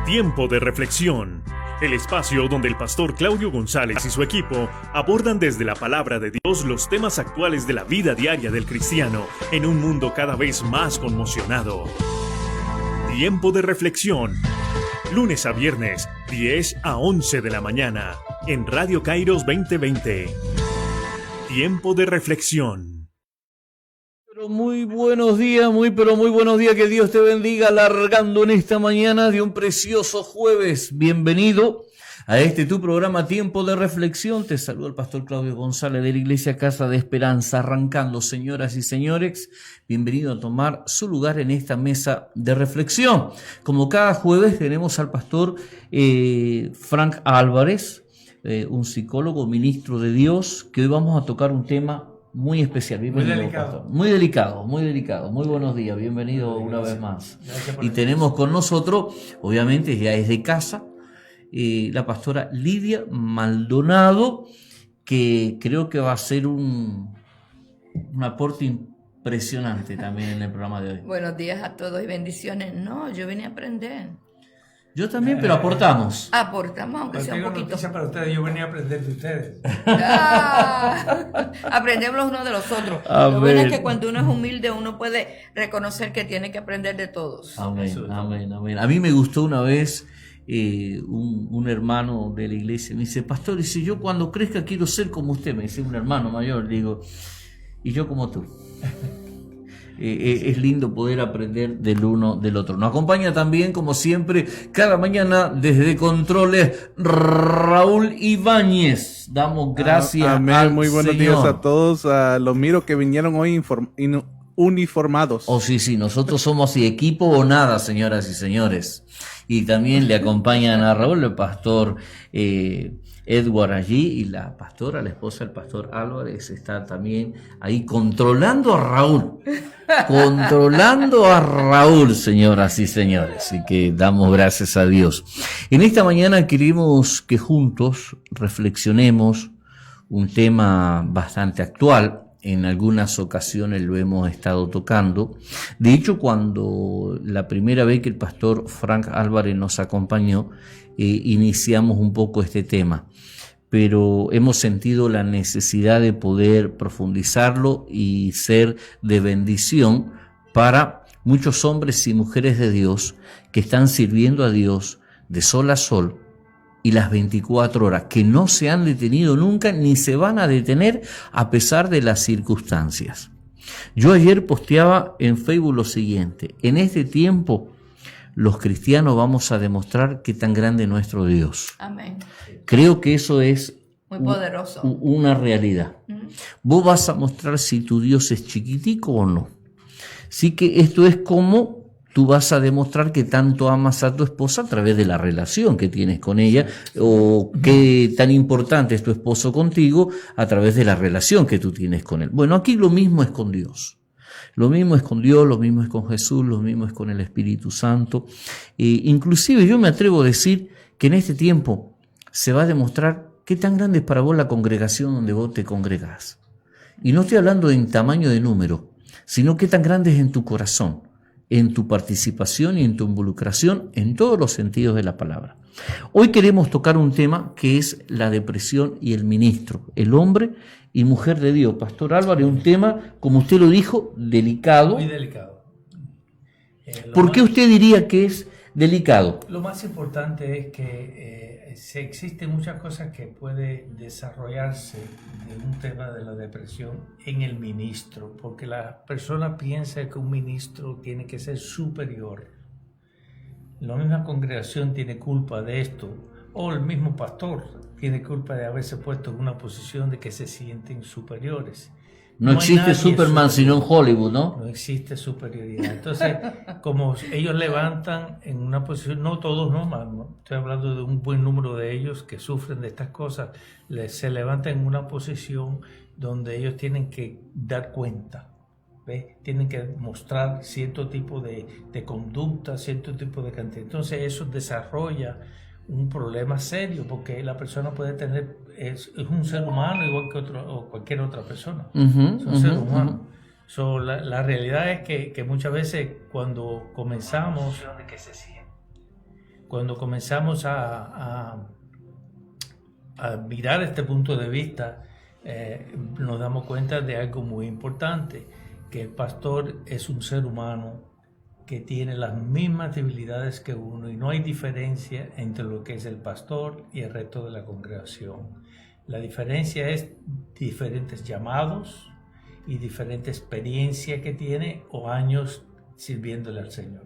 Tiempo de reflexión. El espacio donde el pastor Claudio González y su equipo abordan desde la palabra de Dios los temas actuales de la vida diaria del cristiano en un mundo cada vez más conmocionado. Tiempo de reflexión. Lunes a viernes, 10 a 11 de la mañana, en Radio Kairos 2020. Tiempo de reflexión. Muy buenos días, muy buenos días, que Dios te bendiga, alargando en esta mañana de un precioso jueves. Bienvenido a tu programa Tiempo de Reflexión. Te saluda el pastor Claudio González de la Iglesia Casa de Esperanza, arrancando, señoras y señores. Bienvenido a tomar su lugar en esta mesa de reflexión. Como cada jueves tenemos al pastor Frank Álvarez, un psicólogo, ministro de Dios, que hoy vamos a tocar un tema muy especial. Bienvenido, muy delicado. Pastor. Muy delicado. Muy buenos días, bienvenido una vez más. Y tenemos con nosotros, obviamente ya es de casa, la pastora Lidia Maldonado, que creo que va a ser un aporte impresionante también en el programa de hoy. Buenos días a todos y bendiciones. No, yo vine a aprender. Yo también, pero aportamos. Aportamos, aunque sea un poquito. Noticia para ustedes, yo venía a aprender de ustedes. Aprendemos los unos de los otros. Amén. Lo bueno es que cuando uno es humilde, uno puede reconocer que tiene que aprender de todos. Amén. A mí me gustó una vez un hermano de la iglesia. Me dice, pastor, dice, yo cuando crezca quiero ser como usted. Me dice un hermano mayor. Le digo, y yo como tú. Es lindo poder aprender del uno del otro. Nos acompaña también, como siempre, cada mañana desde Controles, Raúl Ibáñez. Damos gracias al Muy buenos Señor. días a todos. Los miro que vinieron hoy uniformados. Oh, sí, nosotros somos así, equipo o nada, señoras y señores. Y también le acompañan a Raúl, el pastor Edward allí, y la pastora, la esposa del pastor Álvarez, está también ahí controlando a Raúl. Señoras y señores. Así que damos gracias a Dios. En esta mañana queremos que juntos reflexionemos un tema bastante actual. En algunas ocasiones lo hemos estado tocando. De hecho, cuando la primera vez que el pastor Frank Álvarez nos acompañó, iniciamos un poco este tema. Pero hemos sentido la necesidad de poder profundizarlo y ser de bendición para muchos hombres y mujeres de Dios que están sirviendo a Dios de sol a sol y las 24 horas, que no se han detenido nunca ni se van a detener a pesar de las circunstancias. Yo ayer posteaba en Facebook lo siguiente: en este tiempo los cristianos vamos a demostrar qué tan grande es nuestro Dios. Amén. Creo que eso es muy poderoso. Una realidad. Vos vas a mostrar si tu Dios es chiquitico o no. Así que esto es como tú vas a demostrar que tanto amas a tu esposa a través de la relación que tienes con ella, o qué tan importante es tu esposo contigo a través de la relación que tú tienes con él. Bueno, aquí lo mismo es con Dios. Lo mismo es con Dios, lo mismo es con Jesús, lo mismo es con el Espíritu Santo. Inclusive yo me atrevo a decir que en este tiempo se va a demostrar qué tan grande es para vos la congregación donde vos te congregás. Y no estoy hablando en tamaño de número, sino qué tan grande es en tu corazón, en tu participación y en tu involucración en todos los sentidos de la palabra. Hoy queremos tocar un tema que es la depresión y el ministro, el hombre y mujer de Dios. Pastor Álvarez, un tema, como usted lo dijo, delicado. Muy delicado. ¿Por qué usted diría que es delicado? Lo más importante es que existen muchas cosas que puede desarrollarse de un tema de la depresión en el ministro, porque la persona piensa que un ministro tiene que ser superior. La misma congregación tiene culpa de esto, o el mismo pastor tiene culpa de haberse puesto en una posición de que se sienten superiores. No existe Superman sino en Hollywood, ¿no? No existe superioridad. Entonces, como ellos levantan en una posición, no todos, no, estoy hablando de un buen número de ellos que sufren de estas cosas, se levantan en una posición donde ellos tienen que dar cuenta, ¿ves? Tienen que mostrar cierto tipo de conducta, cierto tipo de cantidad. Entonces, eso desarrolla un problema serio, porque la persona puede tener, es un ser humano igual que otro o cualquier otra persona, es un ser humano. So, la realidad es que muchas veces cuando comenzamos, cuando comenzamos a mirar este punto de vista, nos damos cuenta de algo muy importante, que el pastor es un ser humano que tiene las mismas debilidades que uno y no hay diferencia entre lo que es el pastor y el resto de la congregación. La diferencia es diferentes llamados y diferente experiencia que tiene o años sirviéndole al Señor.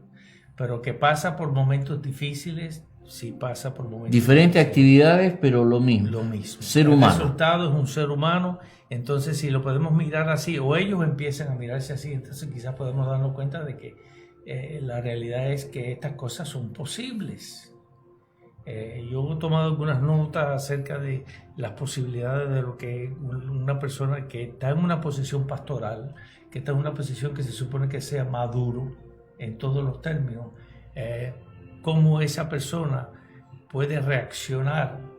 Pero que pasa por momentos difíciles, sí pasa por momentos Diferentes difíciles. actividades, pero lo mismo. Lo mismo. Ser El humano. resultado es un ser humano. Entonces, si lo podemos mirar así, o ellos empiezan a mirarse así, entonces quizás podemos darnos cuenta de que la realidad es que estas cosas son posibles. Yo he tomado algunas notas acerca de las posibilidades de lo que una persona que está en una posición pastoral, que está en una posición que se supone que sea maduro en todos los términos, cómo esa persona puede reaccionar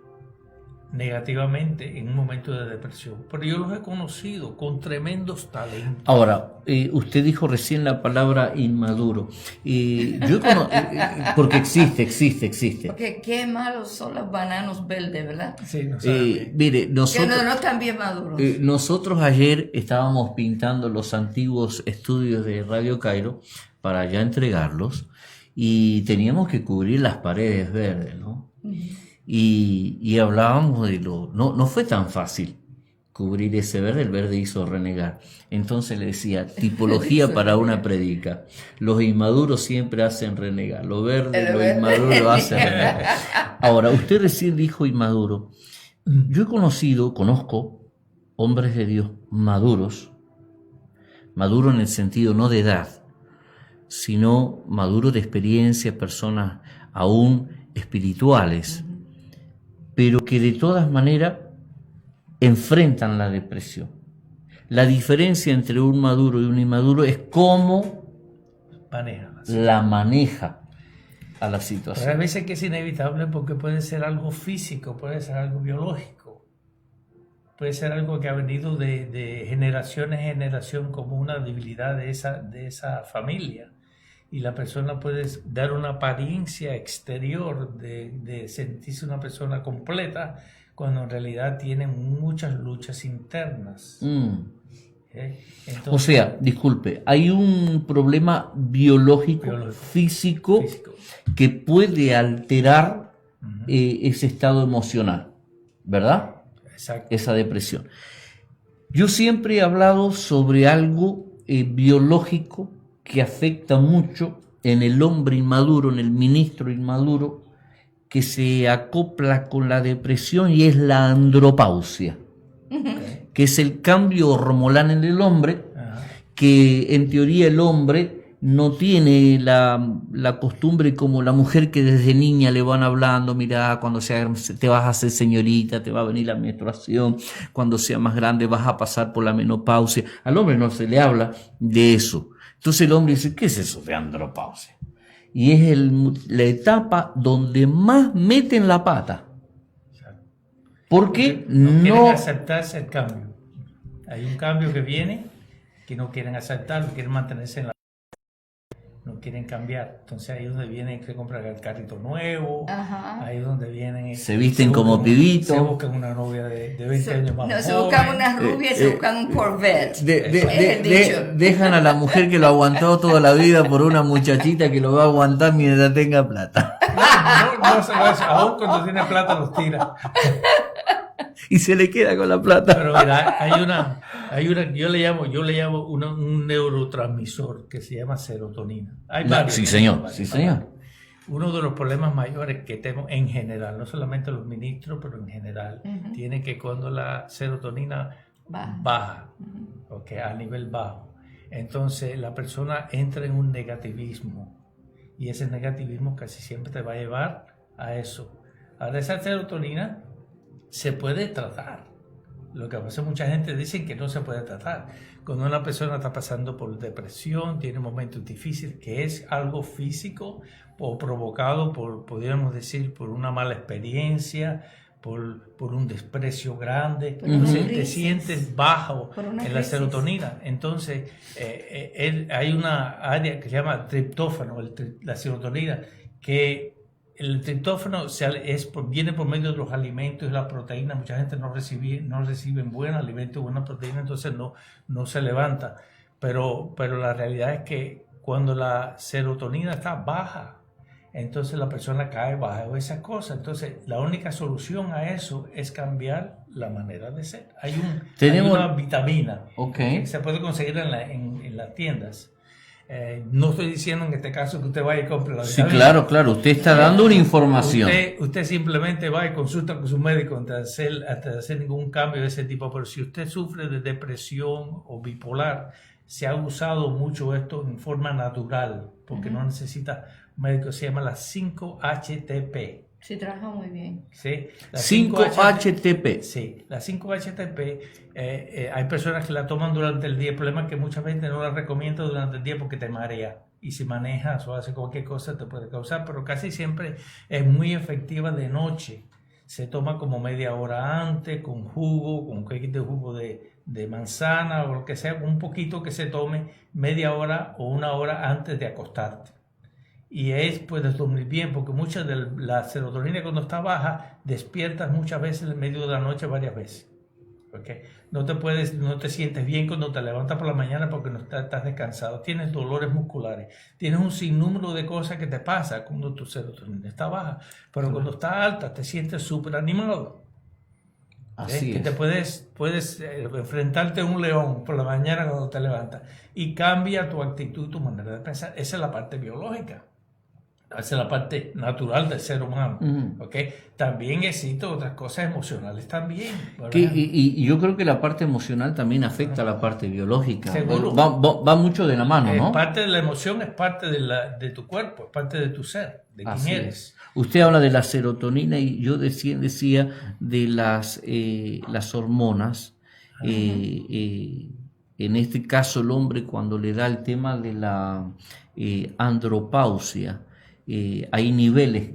negativamente en un momento de depresión. Pero yo los he conocido con tremendos talentos. Ahora, usted dijo recién la palabra inmaduro. Porque existe. Porque qué malos son los bananos verdes, ¿verdad? Sí, no sabe. Mire, Que nosotros, no están bien maduros. nosotros ayer estábamos pintando los antiguos estudios de Radio Cairo para ya entregarlos y teníamos que cubrir las paredes verdes, ¿no? Y hablábamos de no fue tan fácil cubrir ese verde, el verde hizo renegar. Entonces le decía, tipología para una predica. Los inmaduros siempre hacen renegar, lo verde, lo inmaduro lo hacen renegar. Ahora, usted recién dijo inmaduro. Yo conozco hombres de Dios maduros en el sentido no de edad, sino maduro de experiencia, personas aún espirituales, pero que de todas maneras enfrentan la depresión. La diferencia entre un maduro y un inmaduro es cómo la maneja a la situación. Pero a veces que es inevitable porque puede ser algo físico, puede ser algo biológico, puede ser algo que ha venido de generación en generación como una debilidad de esa familia. Y la persona puede dar una apariencia exterior de sentirse una persona completa cuando en realidad tiene muchas luchas internas. Entonces, o sea, disculpe, hay un problema biológico. Físico que puede alterar ese estado emocional, ¿verdad? Exacto. Esa depresión. Yo siempre he hablado sobre algo biológico que afecta mucho en el hombre inmaduro, en el ministro inmaduro, que se acopla con la depresión, y es la andropausia, que es el cambio hormonal en el hombre, que en teoría el hombre no tiene la costumbre como la mujer, que desde niña le van hablando, mira, cuando te vas a hacer señorita, te va a venir la menstruación, cuando sea más grande vas a pasar por la menopausia. Al hombre no se le habla de eso. Entonces el hombre dice, ¿qué es eso de andropausia? Y es la etapa donde más meten la pata. Porque no quieren aceptarse el cambio. Hay un cambio que viene que no quieren aceptar, quieren mantenerse en la... No quieren cambiar. Entonces ahí es donde vienen que comprar el carrito nuevo. Ajá. Ahí es donde vienen... Se visten como pibitos. Se buscan una novia de 20 años más No, joven. se buscan una rubia y se buscan un Corvette. Es el dicho. Dejan a la mujer que lo aguantó toda la vida por una muchachita que lo va a aguantar mientras tenga plata. No se lo hace. Aún cuando tiene plata los tira. Y se le queda con la plata. Pero mira, hay una, yo le llamo un neurotransmisor que se llama serotonina. Hay varios. Sí, señor. Uno de los problemas mayores que tenemos en general, no solamente los ministros, pero en general, tiene que cuando la serotonina baja, okay, a nivel bajo, entonces la persona entra en un negativismo, y ese negativismo casi siempre te va a llevar a eso. Ahora, esa serotonina se puede tratar. Lo que pasa es que mucha gente dice que no se puede tratar. Cuando una persona está pasando por depresión, tiene momentos difíciles, que es algo físico o provocado por, podríamos decir, por una mala experiencia, por un desprecio grande, entonces te sientes bajo en la serotonina. Entonces hay una área que se llama triptófano, la serotonina, que el triptófano viene por medio de los alimentos y la proteína. Mucha gente no recibe buen alimento y buena proteína, entonces no se levanta. Pero la realidad es que cuando la serotonina está baja, entonces la persona cae bajo esas cosas. Entonces la única solución a eso es cambiar la manera de ser. Hay una vitamina que se puede conseguir en las tiendas. No estoy diciendo en este caso que usted vaya y compre la vitamina. Sí, claro, usted está dando una información. Usted simplemente va y consulta con su médico antes de hacer ningún cambio de ese tipo. Pero si usted sufre de depresión o bipolar, se ha usado mucho esto en forma natural, porque no necesita médico. Se llama la 5-HTP. Sí, trabaja muy bien. Sí, 5-HTP. Sí, la 5-HTP, hay personas que la toman durante el día. El problema es que mucha gente no la recomienda durante el día porque te marea. Y si manejas o haces cualquier cosa te puede causar, pero casi siempre es muy efectiva de noche. Se toma como media hora antes, con jugo, con un poquito de jugo de manzana o lo que sea, un poquito que se tome media hora o una hora antes de acostarte. Y puedes dormir bien, porque mucha de la serotonina cuando está baja, despiertas muchas veces en medio de la noche varias veces. ¿Okay? No te sientes bien cuando te levantas por la mañana porque no estás descansado. Tienes dolores musculares, tienes un sinnúmero de cosas que te pasa cuando tu serotonina está baja. Pero cuando está alta te sientes súper animado. Así que es. te puedes enfrentarte a un león por la mañana cuando te levantas y cambia tu actitud, tu manera de pensar. Esa es la parte biológica. Esa es la parte natural del ser humano. ¿Okay? También existen otras cosas emocionales también. Y yo creo que la parte emocional también afecta a la parte biológica. Seguro. Va mucho de la mano, ¿no? Parte de la emoción es parte de tu cuerpo, es parte de tu ser, de quién eres. Usted habla de la serotonina y yo decía de las hormonas. En este caso el hombre cuando le da el tema de la andropausia, hay niveles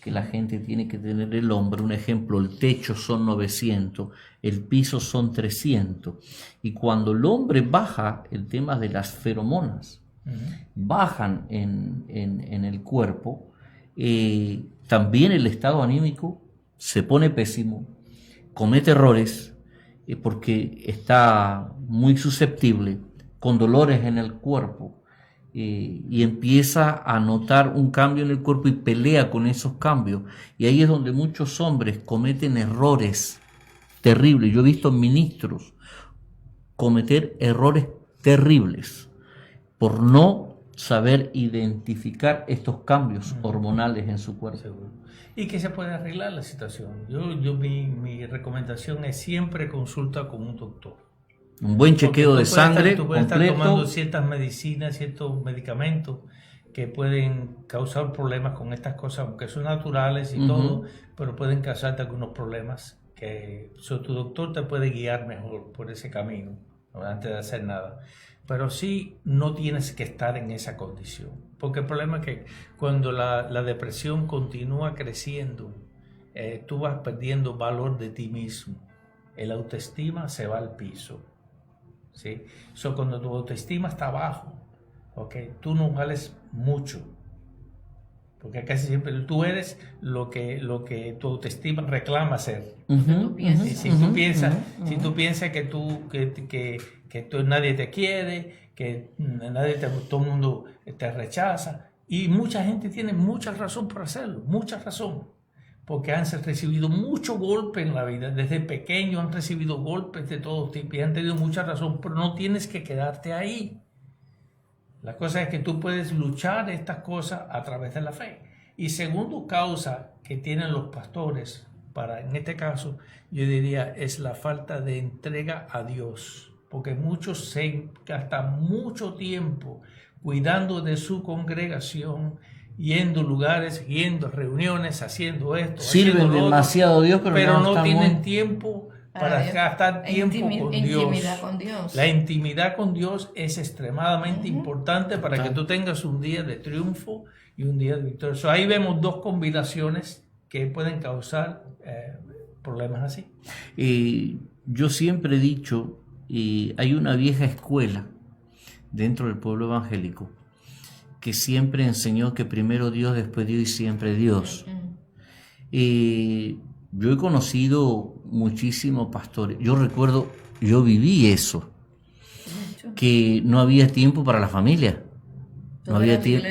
que la gente tiene que tener el hombre. Un ejemplo, el techo son 900, el piso son 300. Y cuando el hombre baja, el tema de las feromonas bajan en el cuerpo, también el estado anímico se pone pésimo, comete errores, porque está muy susceptible, con dolores en el cuerpo. Y empieza a notar un cambio en el cuerpo y pelea con esos cambios. Y ahí es donde muchos hombres cometen errores terribles. Yo he visto ministros cometer errores terribles por no saber identificar estos cambios hormonales en su cuerpo. Seguro. Y que se puede arreglar la situación. Mi recomendación es siempre consulta con un doctor. Un buen chequeo de sangre tú puedes completo. estar tomando ciertas medicinas, ciertos medicamentos que pueden causar problemas con estas cosas, aunque son naturales y todo, pero pueden causarte algunos problemas que tu doctor te puede guiar mejor por ese camino, ¿no? Antes de hacer nada. Pero sí, no tienes que estar en esa condición, porque el problema es que cuando la depresión continúa creciendo, tú vas perdiendo valor de ti mismo. El autoestima se va al piso. ¿Sí? Cuando tu autoestima está bajo, tú no vales mucho, porque casi siempre tú eres lo que tu autoestima reclama ser. Si tú piensas que nadie te quiere, que todo el mundo te rechaza, y mucha gente tiene mucha razón por hacerlo, mucha razón. Porque han recibido mucho golpe en la vida. Desde pequeño han recibido golpes de todo tipo y han tenido mucha razón, pero no tienes que quedarte ahí. La cosa es que tú puedes luchar estas cosas a través de la fe. Y segundo causa que tienen los pastores, en este caso, yo diría, es la falta de entrega a Dios. Porque muchos se gastan mucho tiempo cuidando de su congregación, yendo lugares, yendo a reuniones, haciendo esto. Sirven demasiado a Dios, pero no tienen tiempo para gastar tiempo con Dios. Intimidad con Dios. La intimidad con Dios es extremadamente importante para que tú tengas un día de triunfo y un día de victoria. Ahí vemos dos combinaciones que pueden causar problemas así. Yo siempre he dicho, hay una vieja escuela dentro del pueblo evangélico que siempre enseñó que primero Dios, después Dios y siempre Dios. Y yo he conocido muchísimos pastores. Yo recuerdo, yo viví eso, que no había tiempo para la familia. No había tiempo.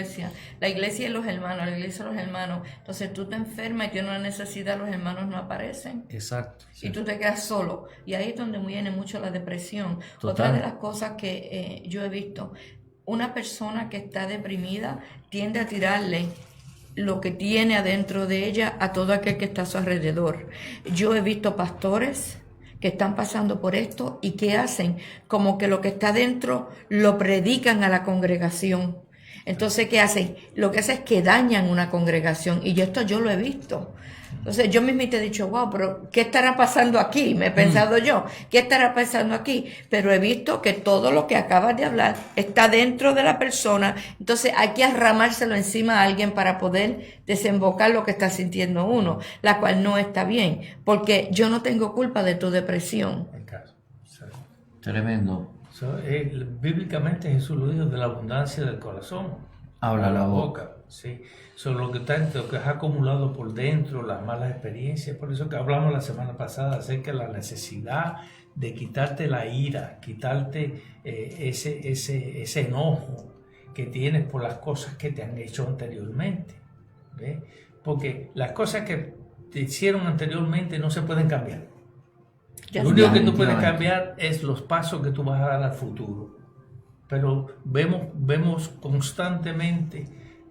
La iglesia y los hermanos, la iglesia y los hermanos. Entonces tú te enfermas y tienes una necesidad, los hermanos no aparecen. Exacto. Y tú te quedas solo. Y ahí es donde viene mucho la depresión. Total. Otra de las cosas que yo he visto, una persona que está deprimida tiende a tirarle lo que tiene adentro de ella a todo aquel que está a su alrededor. Yo he visto pastores que están pasando por esto y que hacen como que lo que está dentro lo predican a la congregación. Entonces, ¿qué hacen? Lo que hacen es que dañan una congregación. Y esto yo lo he visto. Entonces, yo mismo te he dicho, wow, pero ¿qué estará pasando aquí? Me he pensado yo, ¿qué estará pasando aquí? Pero he visto que todo lo que acabas de hablar está dentro de la persona. Entonces, hay que arramárselo encima a alguien para poder desembocar lo que está sintiendo uno, la cual no está bien. Porque yo no tengo culpa de tu depresión. Tremendo. Bíblicamente Jesús lo dijo, de la abundancia del corazón habla la boca. Sí. Sobre lo que has acumulado por dentro, las malas experiencias. Por eso que hablamos la semana pasada acerca de la necesidad de quitarte la ira, quitarte ese enojo que tienes por las cosas que te han hecho anteriormente. ¿Ves? Porque las cosas que te hicieron anteriormente no se pueden cambiar. Lo único que tú puedes cambiar es los pasos que tú vas a dar al futuro. Pero vemos constantemente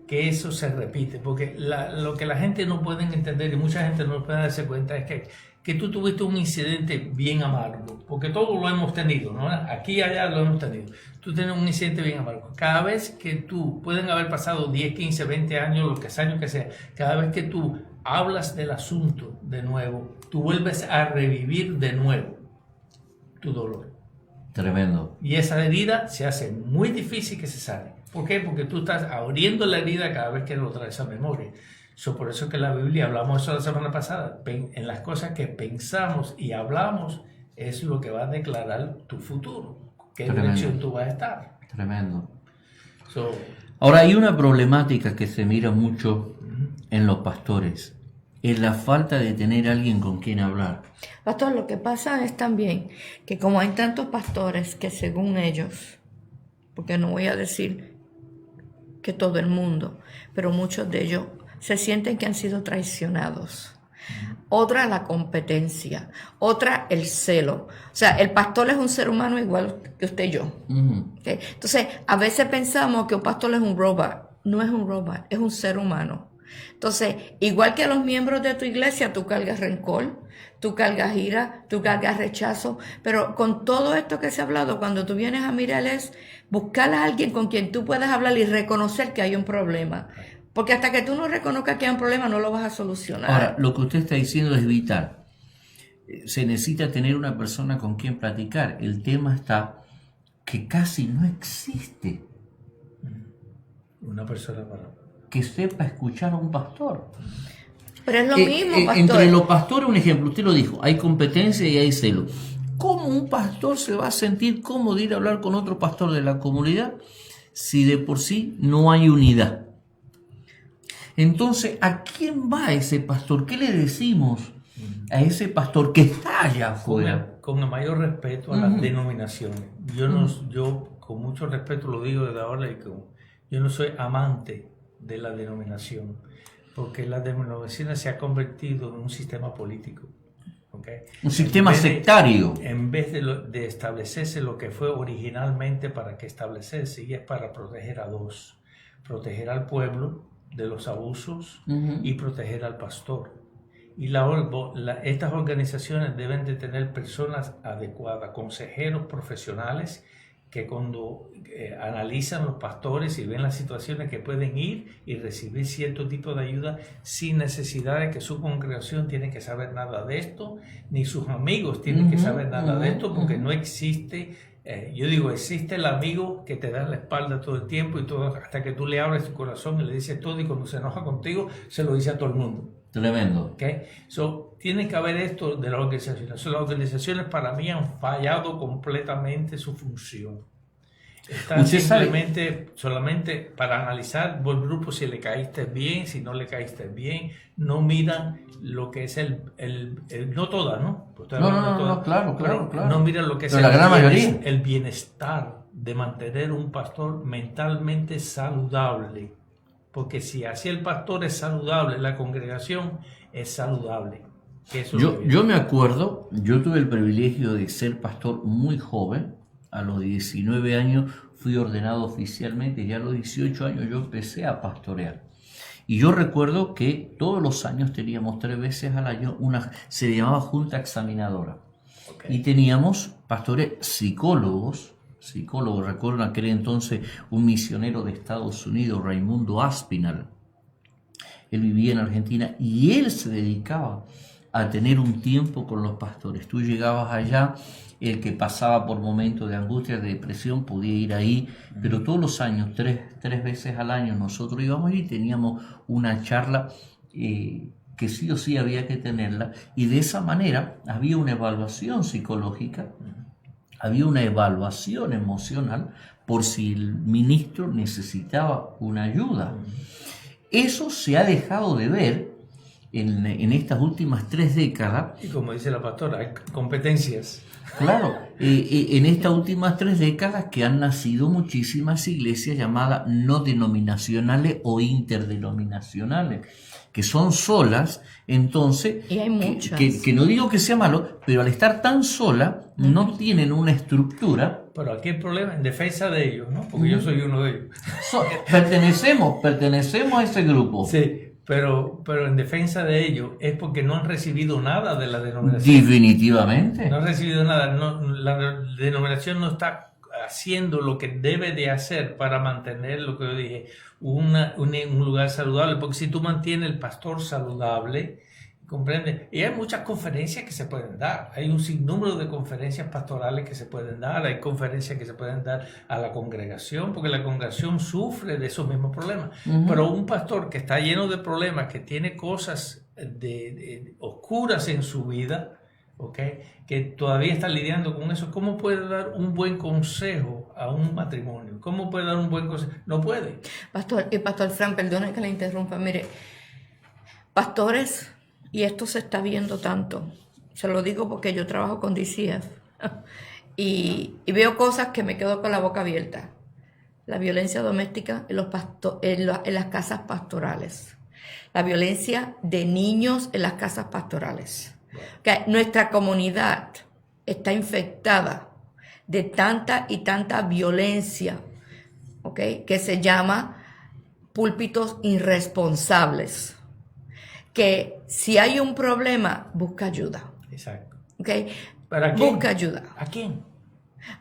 que eso se repite, porque lo que la gente no puede entender y mucha gente no puede darse cuenta es que tú tuviste un incidente bien amargo, porque todos lo hemos tenido, ¿no? Aquí y allá lo hemos tenido. Tú tienes un incidente bien amargo. Cada vez que pueden haber pasado 10, 15, 20 años, años que sea, cada vez que tú hablas del asunto de nuevo, tú vuelves a revivir de nuevo tu dolor. Tremendo. Y esa herida se hace muy difícil que se sane. ¿Por qué? Porque tú estás abriendo la herida cada vez que lo traes a memoria. Por eso que en la Biblia, hablamos eso la semana pasada, en las cosas que pensamos y hablamos es lo que va a declarar tu futuro, qué dirección tú vas a estar. Tremendo. Ahora, hay una problemática que se mira mucho en los pastores, es la falta de tener alguien con quien hablar. Pastor, lo que pasa es también que como hay tantos pastores que según ellos, porque no voy a decir que todo el mundo, pero muchos de ellos se sienten que han sido traicionados. Otra, la competencia. Otra, el celo. O sea, el pastor es un ser humano igual que usted y yo. ¿Okay? Entonces, a veces pensamos que un pastor es un robot. No es un robot, es un ser humano. Entonces, igual que los miembros de tu iglesia, tú cargas rencor, tú cargas ira, tú cargas rechazo, pero con todo esto que se ha hablado, cuando tú vienes a mirar es buscar a alguien con quien tú puedas hablar y reconocer que hay un problema. Porque hasta que tú no reconozcas que hay un problema, no lo vas a solucionar. Ahora, lo que usted está diciendo es vital. Se necesita tener una persona con quien platicar. El tema está que casi no existe una persona que sepa escuchar a un pastor. Pero es lo mismo, pastor. Entre los pastores, un ejemplo, usted lo dijo, hay competencia y hay celo. ¿Cómo un pastor se va a sentir cómodo de ir a hablar con otro pastor de la comunidad si de por sí no hay unidad? Entonces, ¿a quién va ese pastor? ¿Qué le decimos a ese pastor que está allá afuera? Con el mayor respeto a las denominaciones. Yo con mucho respeto lo digo desde ahora, yo no soy amante de la denominación, porque la denominación se ha convertido en un sistema político. ¿Okay? Un sistema sectario. En vez de establecerse lo que fue originalmente para que establecerse, y es para proteger a dos: proteger al pueblo de los abusos y proteger al pastor. Y estas organizaciones deben de tener personas adecuadas, consejeros profesionales que cuando analizan los pastores y ven las situaciones, que pueden ir y recibir cierto tipo de ayuda sin necesidad de que su congregación tiene que saber nada de esto, ni sus amigos tienen que saber nada de esto, porque no existe, existe el amigo que te da la espalda todo el tiempo y todo, hasta que tú le abres tu corazón y le dices todo, y cuando se enoja contigo se lo dice a todo el mundo. Tremendo. Okay. Tiene que haber esto de las organizaciones. Las organizaciones para mí han fallado completamente su función. Están simplemente solamente para analizar por grupo si le caíste bien, si no le caíste bien. No miran lo que es no todas, ¿no? No, claro. No miran lo que es la gran mayoría. El bienestar de mantener un pastor mentalmente saludable. Porque si así el pastor es saludable, la congregación es saludable. Yo me acuerdo, yo tuve el privilegio de ser pastor muy joven. A los 19 años fui ordenado oficialmente y a los 18 años yo empecé a pastorear. Y yo recuerdo que todos los años teníamos 3 veces al año se llamaba junta examinadora. Okay. Y teníamos pastores psicólogos. Recuerdo en aquel entonces un misionero de Estados Unidos, Raimundo Aspinall. Él vivía en Argentina y él se dedicaba a tener un tiempo con los pastores. Tú llegabas allá, el que pasaba por momentos de angustia, de depresión, podía ir ahí, pero todos los años, tres veces al año, nosotros íbamos y teníamos una charla que sí o sí había que tenerla, y de esa manera había una evaluación psicológica, había una evaluación emocional por si el ministro necesitaba una ayuda. Eso se ha dejado de ver en estas últimas 3 décadas. Y como dice la pastora, hay competencias. Claro, en estas últimas 3 décadas que han nacido muchísimas iglesias llamadas no denominacionales o interdenominacionales, que son solas, entonces, y hay muchas. Que no digo que sea malo, pero al estar tan solas, no tienen una estructura. Pero aquí el problema, en defensa de ellos, ¿no? Porque yo soy uno de ellos. Pertenecemos a ese grupo. Sí. Pero en defensa de ellos es porque no han recibido nada de la denominación. Definitivamente. No han recibido nada. La denominación no está haciendo lo que debe de hacer para mantener lo que yo dije, un lugar saludable. Porque si tú mantienes el pastor saludable, ¿comprende? Y hay muchas conferencias que se pueden dar. Hay un sinnúmero de conferencias pastorales que se pueden dar. Hay conferencias que se pueden dar a la congregación, porque la congregación sufre de esos mismos problemas. Pero un pastor que está lleno de problemas, que tiene cosas oscuras en su vida, ¿okay? Que todavía está lidiando con eso, ¿cómo puede dar un buen consejo a un matrimonio? ¿Cómo puede dar un buen consejo? No puede. Pastor Frank, perdone que le interrumpa. Mire, pastores... Y esto se está viendo tanto. Se lo digo porque yo trabajo con DCF. y veo cosas que me quedo con la boca abierta. La violencia doméstica en las casas pastorales. La violencia de niños en las casas pastorales. Okay. Nuestra comunidad está infectada de tanta y tanta violencia, ¿okay? Que se llama púlpitos irresponsables. Que si hay un problema, busca ayuda. Exacto. ¿Okay? ¿Para quién? Busca ayuda. ¿A quién?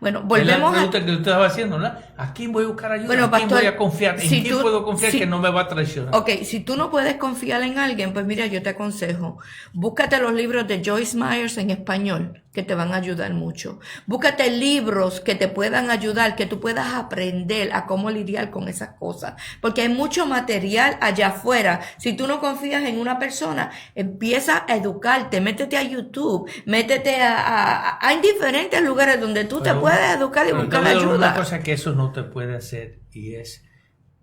Bueno, volvemos a... la pregunta que usted estaba haciendo, ¿no? ¿A quién voy a buscar ayuda? Bueno, ¿A quién pastor, voy a confiar? ¿En quién puedo confiar que no me va a traicionar? Ok, si tú no puedes confiar en alguien, pues mira, yo te aconsejo, búscate los libros de Joyce Myers en español, que te van a ayudar mucho. Búscate libros que te puedan ayudar, que tú puedas aprender a cómo lidiar con esas cosas. Porque hay mucho material allá afuera. Si tú no confías en una persona, empieza a educarte, métete a YouTube, métete hay diferentes lugares donde tú te puedes educar y buscar ayuda. Una cosa que eso no te puede hacer y es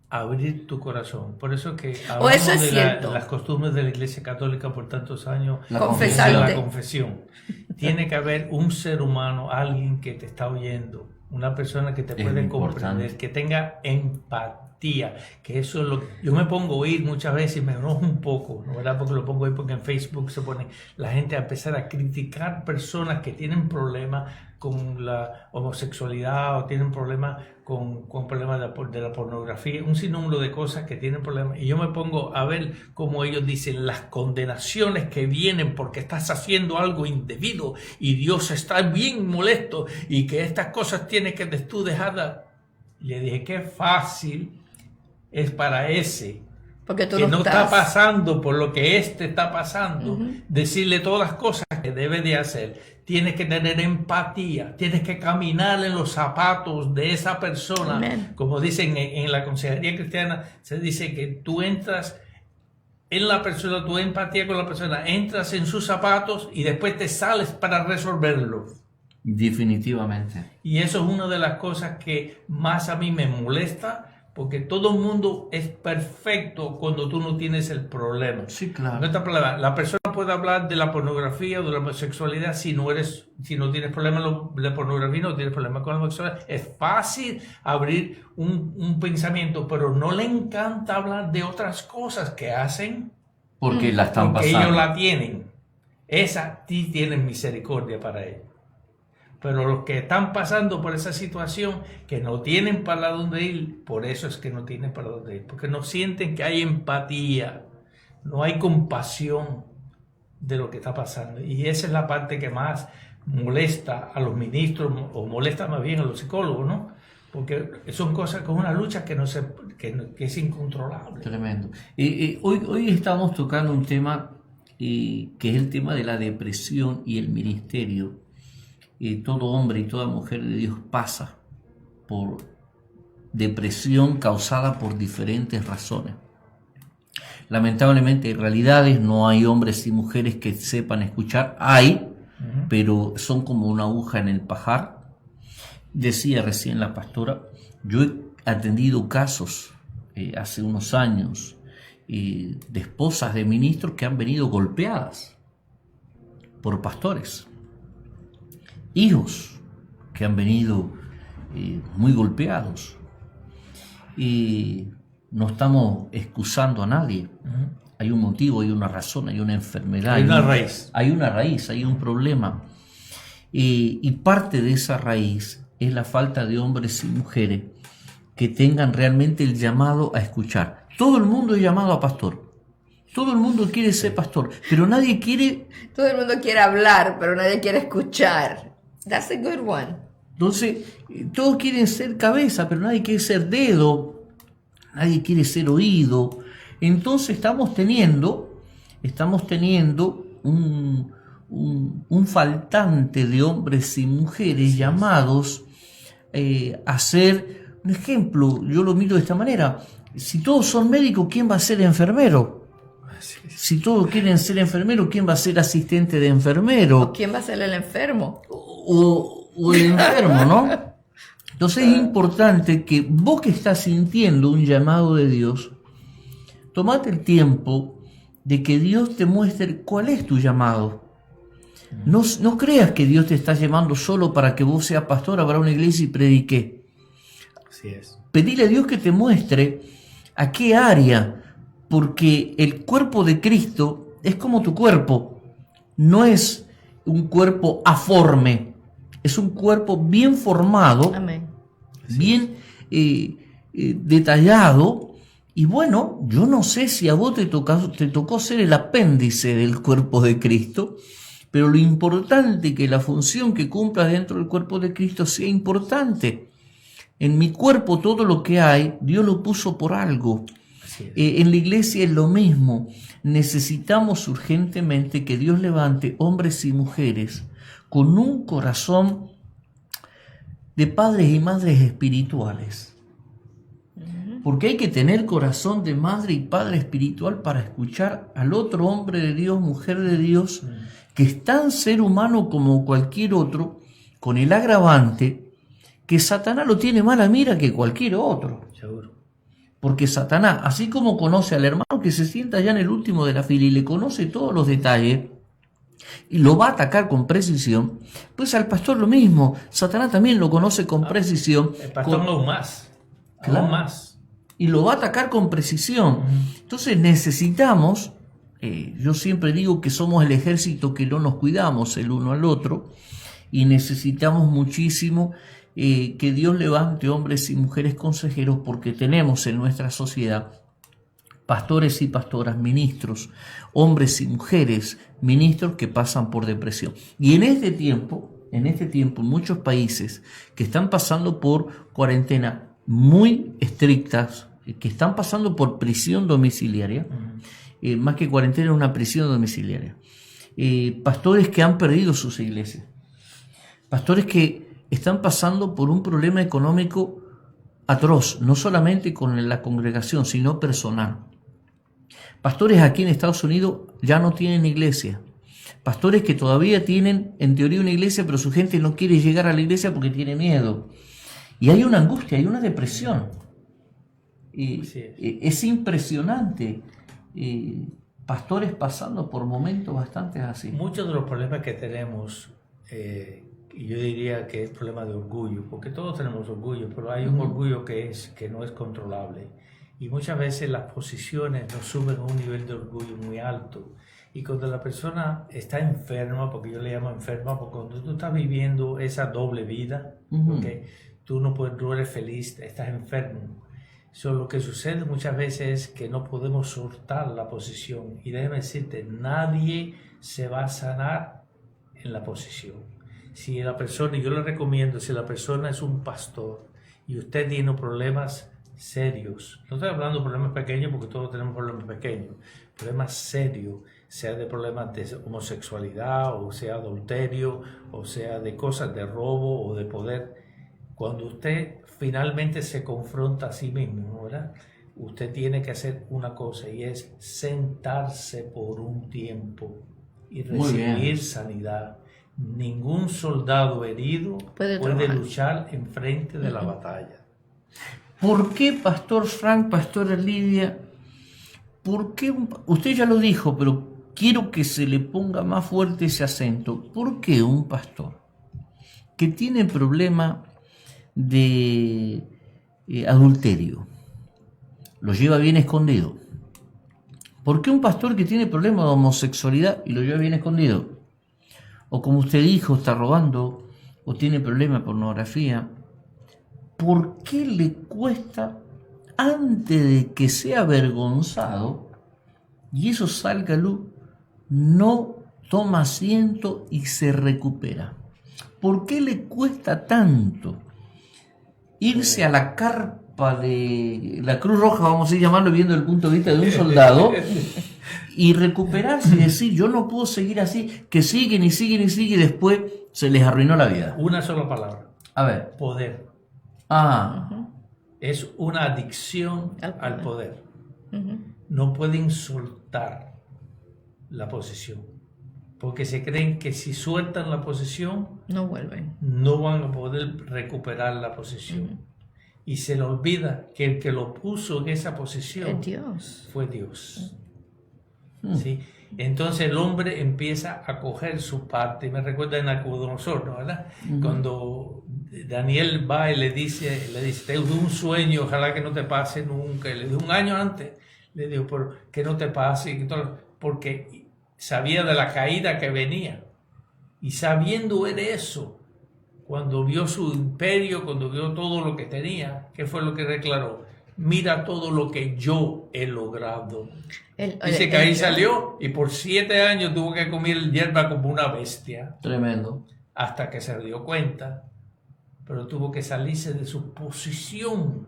abrir tu corazón. Por eso que hablamos de las costumbres de la Iglesia Católica por tantos años, la confesión. Tiene que haber un ser humano, alguien que te está oyendo, una persona que te puede comprender, que tenga empatía, que eso es lo que yo me pongo a oír muchas veces y me enojo un poco, ¿no? ¿Verdad? Porque lo pongo ahí porque en Facebook se pone la gente a empezar a criticar personas que tienen problemas con la homosexualidad o tienen problemas con problemas de la pornografía, un sinnúmero de cosas que tienen problemas. Y yo me pongo a ver cómo ellos dicen las condenaciones que vienen porque estás haciendo algo indebido y Dios está bien molesto y que estas cosas tienes que tú dejarlas. Y le dije, qué fácil es para ese porque tú que no está pasando por lo que está pasando, decirle todas las cosas que debe de hacer. Tienes que tener empatía, tienes que caminar en los zapatos de esa persona. Amen. Como dicen en la consejería cristiana, se dice que tú entras en la persona, tu empatía con la persona, entras en sus zapatos y después te sales para resolverlo. Definitivamente. Y eso es una de las cosas que más a mí me molesta, porque todo el mundo es perfecto cuando tú no tienes el problema. Sí, claro. No está problema. La persona puede hablar de la pornografía o de la homosexualidad si no tienes problema de pornografía, no tienes problema con la homosexualidad. Es fácil abrir un pensamiento, pero no le encanta hablar de otras cosas que hacen Porque la están porque pasando. ellos la tienen. Esa sí tienen misericordia para ellos. Pero los que están pasando por esa situación, que no tienen para dónde ir, por eso es que no tienen para dónde ir. Porque no sienten que hay empatía, no hay compasión de lo que está pasando. Y esa es la parte que más molesta a los ministros, o molesta más bien a los psicólogos, ¿no? Porque son cosas, con una lucha que es incontrolable. Tremendo. Hoy estamos tocando un tema que es el tema de la depresión y el ministerio. Todo hombre y toda mujer de Dios pasa por depresión causada por diferentes razones. Lamentablemente hay realidades, no hay hombres y mujeres que sepan escuchar, pero son como una aguja en el pajar. Decía recién la pastora, yo he atendido casos hace unos años de esposas de ministros que han venido golpeadas por pastores. Hijos que han venido muy golpeados. Y no estamos excusando a nadie. Hay un motivo, hay una razón, hay una enfermedad. Hay una raíz. Hay una raíz, hay un problema. Y parte de esa raíz es la falta de hombres y mujeres que tengan realmente el llamado a escuchar. Todo el mundo es llamado a pastor. Todo el mundo quiere ser pastor, pero nadie quiere... Todo el mundo quiere hablar, pero nadie quiere escuchar. That's a good one. Entonces, todos quieren ser cabeza, pero nadie quiere ser dedo, nadie quiere ser oído. Entonces estamos teniendo un faltante de hombres y mujeres llamados a ser un ejemplo. Yo lo miro de esta manera. Si todos son médicos, ¿quién va a ser enfermero? Si todos quieren ser enfermero, ¿quién va a ser asistente de enfermero? ¿O quién va a ser el enfermo? O el enfermo, ¿no? Entonces es importante que vos que estás sintiendo un llamado de Dios, tomate el tiempo de que Dios te muestre cuál es tu llamado. No creas que Dios te está llamando solo para que vos seas pastor, abra una iglesia y predique. Así es. Pedile a Dios que te muestre a qué área, porque el cuerpo de Cristo es como tu cuerpo, no es un cuerpo aforme, es un cuerpo bien formado, Amén. bien detallado. Y bueno, yo no sé si a vos te tocó ser el apéndice del cuerpo de Cristo, pero lo importante es que la función que cumplas dentro del cuerpo de Cristo sea importante. En mi cuerpo todo lo que hay, Dios lo puso por algo. En la iglesia es lo mismo. Necesitamos urgentemente que Dios levante hombres y mujeres con un corazón de padres y madres espirituales. Porque hay que tener corazón de madre y padre espiritual para escuchar al otro hombre de Dios, mujer de Dios, que es tan ser humano como cualquier otro, con el agravante que Satanás lo tiene más a la mira que cualquier otro. Seguro. Porque Satanás, así como conoce al hermano que se sienta ya en el último de la fila y le conoce todos los detalles, y lo va a atacar con precisión, pues al pastor lo mismo. Satanás también lo conoce con precisión. El pastor aún más. Claro. Aún más. Y lo va a atacar con precisión. Entonces necesitamos, yo siempre digo que somos el ejército que no nos cuidamos el uno al otro, y necesitamos muchísimo que Dios levante hombres y mujeres consejeros, porque tenemos en nuestra sociedad pastores y pastoras, ministros, hombres y mujeres, ministros que pasan por depresión. Y en este tiempo, en muchos países que están pasando por cuarentena muy estrictas, que están pasando por prisión domiciliaria, más que cuarentena, una prisión domiciliaria. Pastores que han perdido sus iglesias, pastores que están pasando por un problema económico atroz, no solamente con la congregación, sino personal. Pastores aquí en Estados Unidos ya no tienen iglesia. Pastores que todavía tienen, en teoría, una iglesia, pero su gente no quiere llegar a la iglesia porque tiene miedo. Y hay una angustia, hay una depresión. Es impresionante. Pastores pasando por momentos bastante así. Muchos de los problemas que tenemos, yo diría que es problema de orgullo, porque todos tenemos orgullo, pero hay un orgullo que no es controlable. Y muchas veces las posiciones nos suben a un nivel de orgullo muy alto. Y cuando la persona está enferma, porque yo le llamo enferma, porque cuando tú estás viviendo esa doble vida, porque tú no eres feliz, estás enfermo. Lo que sucede muchas veces es que no podemos soltar la posición. Y déjame decirte, nadie se va a sanar en la posición. Si la persona, y yo le recomiendo, si la persona es un pastor y usted tiene problemas serios, no estoy hablando de problemas pequeños porque todos tenemos problemas pequeños, problemas serios, sea de problemas de homosexualidad, o sea adulterio, o sea de cosas de robo o de poder, cuando usted finalmente se confronta a sí mismo, ¿verdad? Usted tiene que hacer una cosa y es sentarse por un tiempo y recibir sanidad. Ningún soldado herido puede luchar en frente de la batalla. ¿Por qué, Pastor Frank, Pastora Lidia? ¿Por qué usted ya lo dijo, pero quiero que se le ponga más fuerte ese acento? ¿Por qué un pastor que tiene problema de adulterio lo lleva bien escondido? ¿Por qué un pastor que tiene problema de homosexualidad y lo lleva bien escondido? O como usted dijo, está robando o tiene problema de pornografía. ¿Por qué le cuesta, antes de que sea avergonzado y eso salga a luz, no toma asiento y se recupera? ¿Por qué le cuesta tanto irse a la carpa de la Cruz Roja, vamos a ir llamarlo viendo el punto de vista de un soldado, y recuperarse y decir, yo no puedo seguir así, que siguen y siguen y siguen, y después se les arruinó la vida? Una sola palabra. A ver. Poder. Es una adicción al poder. No pueden soltar la posesión, porque se creen que si sueltan la posesión, no vuelven. No van a poder recuperar la posesión. Y se le olvida que el que lo puso en esa posesión fue Dios. ¿Sí? Entonces el hombre empieza a coger su parte. Me recuerda en Nabucodonosor, ¿no? ¿Verdad? Cuando Daniel va y le dice, tengo un sueño, ojalá que no te pase nunca. Y le dijo un año antes, le dijo, que no te pase, porque sabía de la caída que venía. Y sabiendo él eso, cuando vio su imperio, cuando vio todo lo que tenía, ¿qué fue lo que declaró? Mira todo lo que yo he logrado. Dice que ahí salió y por 7 años tuvo que comer hierba como una bestia. Tremendo. Hasta que se dio cuenta, pero tuvo que salirse de su posición,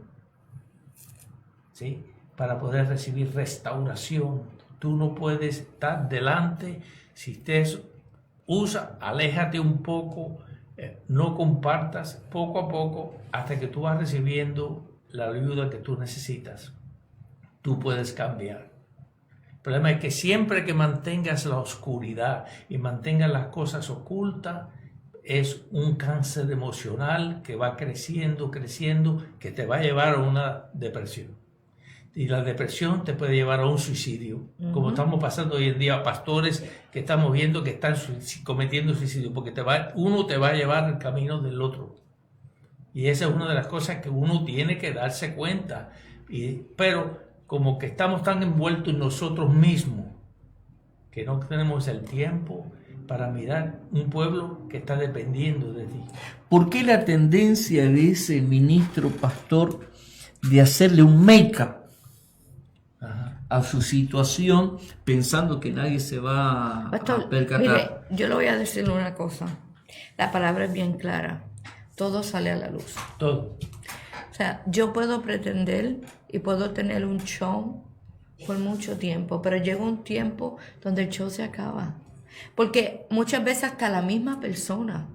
¿sí? Para poder recibir restauración. Tú no puedes estar delante. Si usted aléjate un poco, no compartas, poco a poco, hasta que tú vas recibiendo la ayuda que tú necesitas. Tú puedes cambiar. El problema es que siempre que mantengas la oscuridad y mantengas las cosas ocultas, es un cáncer emocional que va creciendo, que te va a llevar a una depresión. Y la depresión te puede llevar a un suicidio, como estamos pasando hoy en día, pastores que estamos viendo que están cometiendo suicidio, porque uno te va a llevar al camino del otro. Y esa es una de las cosas que uno tiene que darse cuenta. Pero como que estamos tan envueltos en nosotros mismos, que no tenemos el tiempo para mirar un pueblo que está dependiendo de ti. ¿Por qué la tendencia de ese ministro pastor de hacerle un make-up a su situación, pensando que nadie se va a percatar? Mire, yo le voy a decirle una cosa. La palabra es bien clara. Todo sale a la luz. Todo. O sea, yo puedo pretender y puedo tener un show por mucho tiempo, pero llega un tiempo donde el show se acaba. Porque muchas veces hasta la misma persona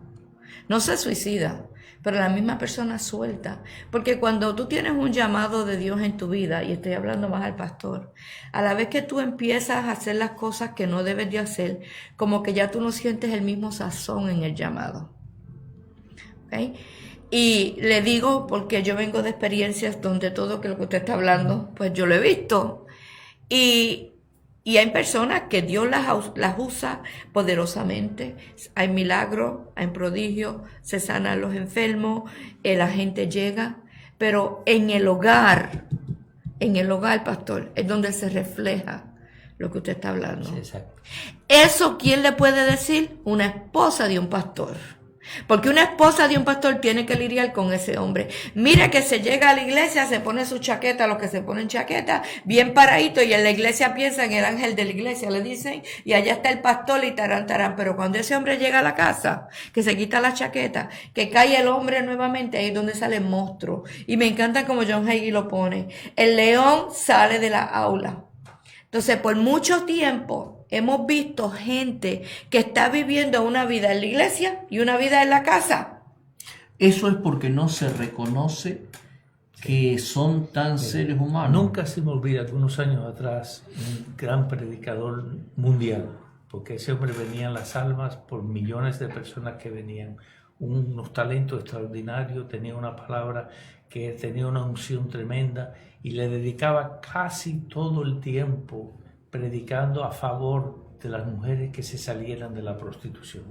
no se suicida, pero la misma persona suelta. Porque cuando tú tienes un llamado de Dios en tu vida, y estoy hablando más al pastor, a la vez que tú empiezas a hacer las cosas que no debes de hacer, como que ya tú no sientes el mismo sazón en el llamado. ¿Okay? Y le digo, porque yo vengo de experiencias donde todo lo que usted está hablando, pues yo lo he visto. Y hay personas que Dios las usa poderosamente. Hay milagros, hay prodigios, se sanan los enfermos, la gente llega. Pero en el hogar, pastor, es donde se refleja lo que usted está hablando. Sí, exacto. ¿Eso quién le puede decir? Una esposa de un pastor. Porque una esposa de un pastor tiene que lidiar con ese hombre. Mira que se llega a la iglesia, se pone su chaqueta, los que se ponen chaqueta, bien paradito, y en la iglesia piensan en el ángel de la iglesia, le dicen, y allá está el pastor y tarán. Pero cuando ese hombre llega a la casa, que se quita la chaqueta, que cae el hombre nuevamente, ahí es donde sale el monstruo. Y me encanta como John Hagee lo pone. El león sale de la aula. Entonces, por mucho tiempo hemos visto gente que está viviendo una vida en la iglesia y una vida en la casa. Eso es porque no se reconoce que son tan seres humanos. Nunca se me olvida que unos años atrás un gran predicador mundial, porque ese hombre venía en las almas por millones de personas que venían, unos talentos extraordinarios, tenía una palabra que tenía una unción tremenda y le dedicaba casi todo el tiempo predicando a favor de las mujeres que se salieran de la prostitución.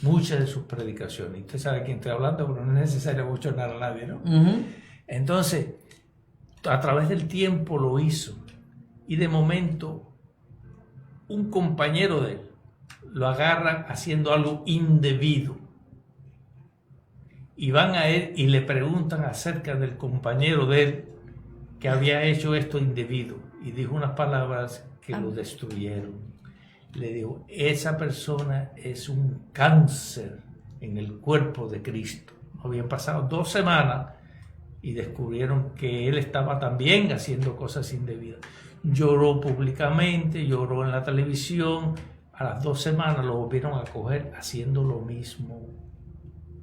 Muchas de sus predicaciones. Usted sabe quién estoy hablando, pero no es necesario bochornar a nadie, ¿no? Uh-huh. Entonces, a través del tiempo lo hizo. Y de momento, un compañero de él lo agarran haciendo algo indebido. Y van a él y le preguntan acerca del compañero de él que había hecho esto indebido. Y dijo unas palabras que lo destruyeron. Le dijo, esa persona es un cáncer en el cuerpo de Cristo. Habían pasado 2 semanas y descubrieron que él estaba también haciendo cosas indebidas. Lloró públicamente, lloró en la televisión. A las 2 semanas lo volvieron a coger haciendo lo mismo,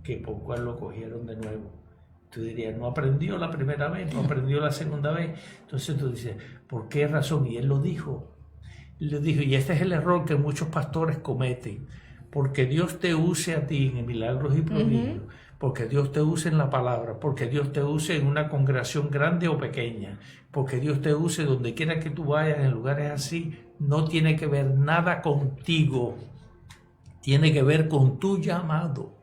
que por cual lo cogieron de nuevo. Tú dirías, no aprendió la primera vez, no aprendió la segunda vez. Entonces tú dices, ¿por qué razón? Y él lo dijo. Y este es el error que muchos pastores cometen. Porque Dios te use a ti en milagros y prodigios, porque Dios te use en la palabra, porque Dios te use en una congregación grande o pequeña, porque Dios te use donde quiera que tú vayas, en lugares así, no tiene que ver nada contigo. Tiene que ver con tu llamado.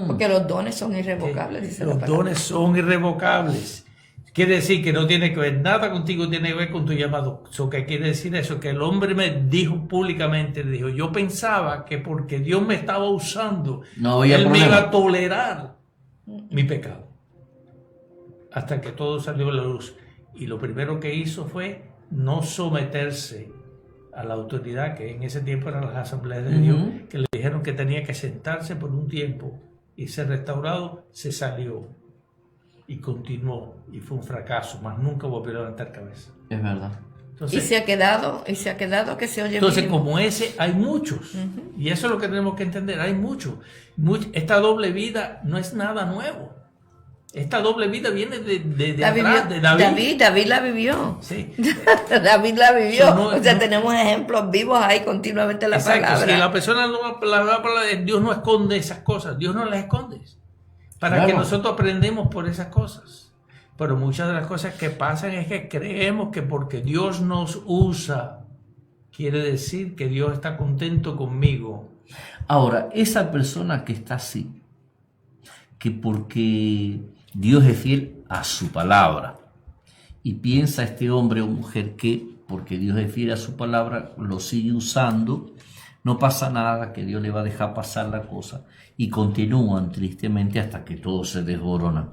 Porque los dones son irrevocables. Dice los dones son irrevocables. Quiere decir que no tiene que ver nada contigo, tiene que ver con tu llamado. ¿Qué quiere decir eso? Que el hombre me dijo públicamente, dijo, yo pensaba que porque Dios me estaba usando, Él me iba a tolerar mi pecado. Hasta que todo salió a la luz. Y lo primero que hizo fue no someterse a la autoridad, que en ese tiempo eran las asambleas de Dios, que le dijeron que tenía que sentarse por un tiempo y ser restaurado. Se salió y continuó y fue un fracaso, más nunca volvió a levantar cabeza. Es verdad. Entonces, y se ha quedado que se oye. Entonces, como ese hay muchos, y eso es lo que tenemos que entender, hay muchos. Esta doble vida no es nada nuevo. Esta doble vida viene de atrás, de David. David la vivió. Sí. David la vivió. O sea, tenemos ejemplos vivos ahí continuamente en la palabra. Si la persona Dios no esconde esas cosas, Dios no las esconde. Para que nosotros aprendemos por esas cosas. Pero muchas de las cosas que pasan es que creemos que porque Dios nos usa, quiere decir que Dios está contento conmigo. Ahora, esa persona que está así, que porque Dios es fiel a su palabra, y piensa este hombre o mujer que porque Dios es fiel a su palabra lo sigue usando, no pasa nada, que Dios le va a dejar pasar la cosa, y continúan tristemente hasta que todo se desborona.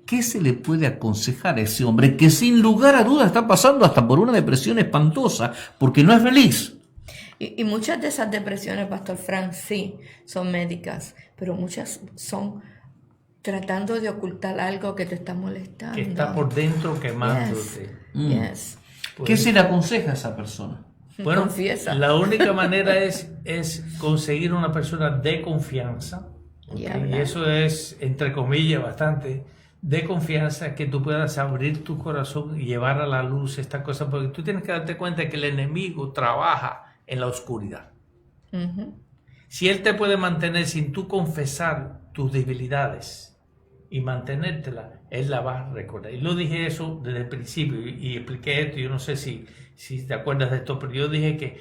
¿Qué se le puede aconsejar a ese hombre que sin lugar a dudas está pasando hasta por una depresión espantosa porque no es feliz? Y muchas de esas depresiones, Pastor Frank, sí, son médicas, pero muchas son tratando de ocultar algo que te está molestando. Que está por dentro quemándote. Yes. ¿Qué se le aconseja a esa persona? Bueno, confiesa. La única manera es conseguir una persona de confianza Y Y eso es, entre comillas, bastante de confianza, que tú puedas abrir tu corazón y llevar a la luz esta cosa, porque tú tienes que darte cuenta que el enemigo trabaja en la oscuridad. Ujú. Si él te puede mantener sin tú confesar tus debilidades y mantenértela, él la va a recordar. Y lo dije eso desde el principio y expliqué esto. Yo no sé si te acuerdas de esto, pero yo dije que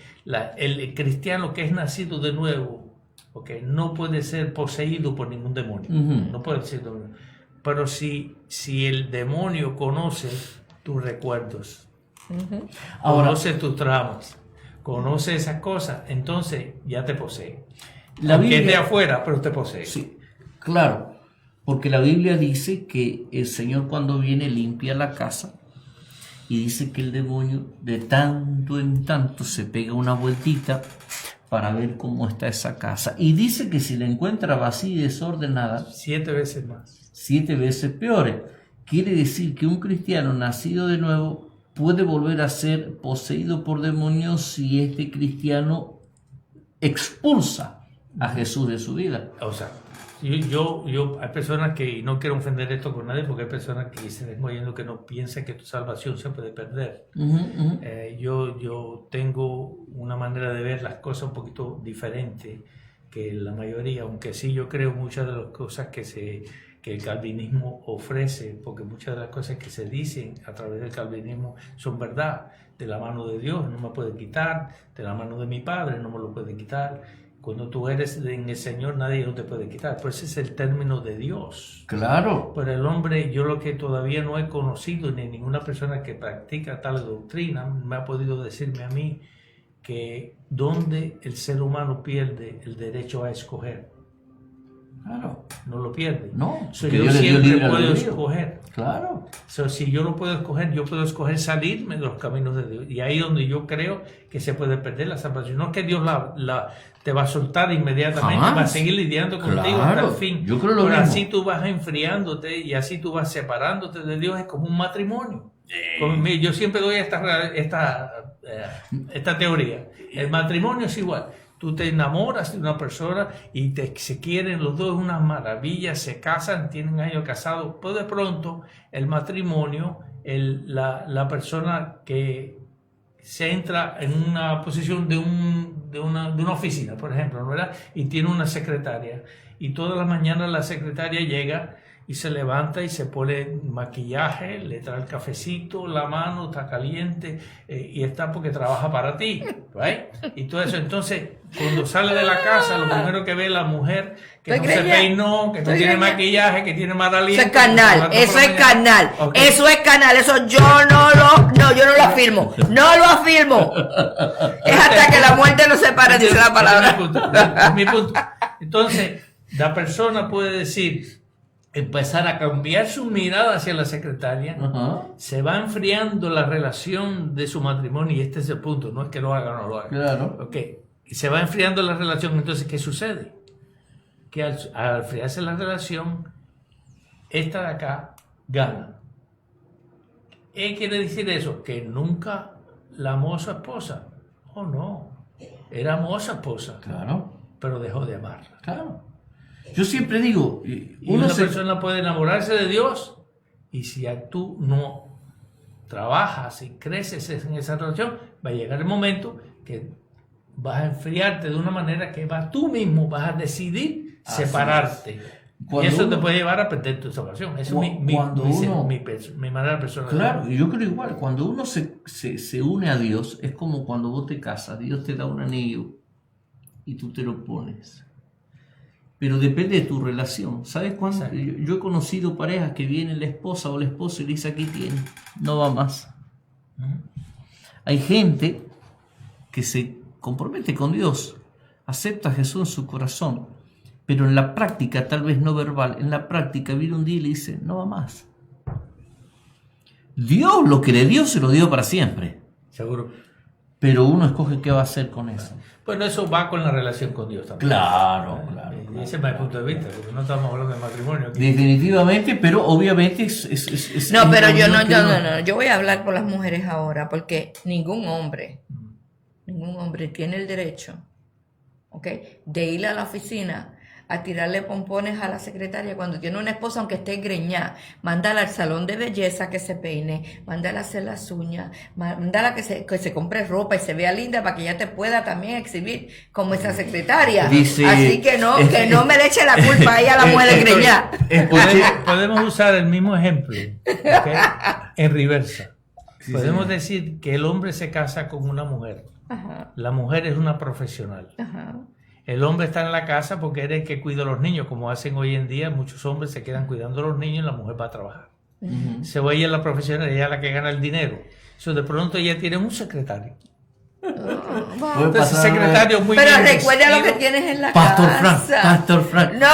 el cristiano que es nacido de nuevo, okay, no puede ser poseído por ningún demonio. Ujú. No puede ser demonio. Pero si el demonio conoce tus recuerdos, Ahora, conoce tus traumas, conoce esas cosas, entonces ya te posee. la Aunque es de Biblia, afuera, pero te posee. sí, claro, porque la Biblia dice que el Señor cuando viene limpia la casa y dice que el demonio de tanto en tanto se pega una vueltita para ver cómo está esa casa. Y dice que si la encuentra vacía y desordenada, 7 veces más. 7 veces peores. Quiere decir que un cristiano nacido de nuevo puede volver a ser poseído por demonios si este cristiano expulsa a Jesús de su vida. O sea, hay personas que, y no quiero ofender esto con nadie, porque hay personas que se ven oyendo que no piensan que tu salvación se puede perder. Ujú, ujú. Yo tengo una manera de ver las cosas un poquito diferente que la mayoría, aunque sí yo creo muchas de las cosas que el calvinismo ofrece, porque muchas de las cosas que se dicen a través del calvinismo son verdad. De la mano de Dios no me puede quitar, de la mano de mi Padre no me lo puede quitar. Cuando tú eres en el Señor, nadie lo te puede quitar. Pues ese es el término de Dios. Claro. Pero el hombre, yo lo que todavía no he conocido, ni ninguna persona que practica tal doctrina me ha podido decirme a mí que donde el ser humano pierde el derecho a escoger. Claro. No lo pierde. No, So, que yo Dios le dio siempre libre puedo albedrío. escoger. Claro. So, si yo lo puedo escoger, yo puedo escoger salirme de los caminos de Dios. Y ahí es donde yo creo que se puede perder la salvación. No es que Dios te va a soltar inmediatamente, Jamás. va a seguir lidiando contigo hasta Claro. el fin. Yo creo lo Pero mismo. así tú vas enfriándote y así tú vas separándote de Dios. Es como un matrimonio. Yo siempre doy esta teoría. El matrimonio es igual. Tú te enamoras de una persona y se quieren los dos, una maravilla, se casan, tienen años casados. Pues de pronto el matrimonio, la persona que se entra en una posición de una oficina, por ejemplo, ¿verdad? Y tiene una secretaria. Y todas las mañanas la secretaria llega y se levanta y se pone maquillaje, le trae el cafecito, la mano está caliente y está porque trabaja para ti, ¿right? Y todo eso. Entonces, cuando sale de la casa, lo primero que ve la mujer que no se peinó, que no tiene maquillaje, que tiene mal aliento. Eso es carnal, eso es carnal, Okay. eso es carnal, eso yo no lo afirmo, no lo afirmo. Es hasta que la muerte nos separe, dice la palabra. Es mi punto. Entonces, la persona puede decir, empezar a cambiar su mirada hacia la secretaria, Ajá. se va enfriando la relación de su matrimonio, y este es el punto, no es que lo haga o no lo haga. Claro. Ok, y se va enfriando la relación, entonces, ¿qué sucede? Que al enfriarse la relación, esta de acá gana. ¿Qué quiere decir eso? Que nunca la amó a su esposa. Oh, no. Era amó a su esposa, Claro. pero dejó de amarla. Claro. Yo siempre digo, Y uno una se... persona puede enamorarse de Dios, y si tú no trabajas y creces en esa relación, va a llegar el momento que vas a enfriarte de una manera que tú mismo vas a decidir Así separarte. Cuando Y eso te uno- puede llevar a perder tu salvación. Eso es Cuando uno- mi manera personal. Claro, y yo creo igual, cuando uno se une a Dios, es como cuando vos te casas, Dios te da un anillo y tú te lo pones. Pero depende de tu relación. ¿Sabes cuándo? Exacto. Yo he conocido parejas que viene la esposa o el esposo y le dice, aquí tiene, no va más. Hay gente que se compromete con Dios, acepta a Jesús en su corazón, pero en la práctica, tal vez no verbal, en la práctica viene un día y le dice, no va más. Dios lo que le dio, se lo dio para siempre. Seguro. Pero uno escoge qué va a hacer con eso. Bueno, eso va con la relación con Dios también. Claro. Ese es mi punto de vista, porque no estamos hablando de matrimonio aquí. Definitivamente, pero obviamente es No, pero es yo una no, unión que no, yo voy a hablar por las mujeres ahora, porque ningún hombre tiene el derecho, ¿ok?, de ir a la oficina a tirarle pompones a la secretaria cuando tiene una esposa, aunque esté greñada. Mándala al salón de belleza que se peine, mándala a hacer las uñas, mándala que se compre ropa y se vea linda para que ella te pueda también exhibir como esa secretaria. Dice, así que no me le eche la culpa a ella a la mujer greñada. Podemos usar el mismo ejemplo, ¿okay? En reversa. Podemos decir que el hombre se casa con una mujer. Ajá. La mujer es una profesional. Ajá. El hombre está en la casa porque es el que cuida a los niños, como hacen hoy en día. Muchos hombres se quedan cuidando a los niños y la mujer va a trabajar. Se va ella la profesional, ella es la que gana el dinero. De pronto ella tiene un secretario. Entonces, ese secretario muy pero bien recuerda vestido. lo que tienes en la Pastor casa. Pastor Frank. No.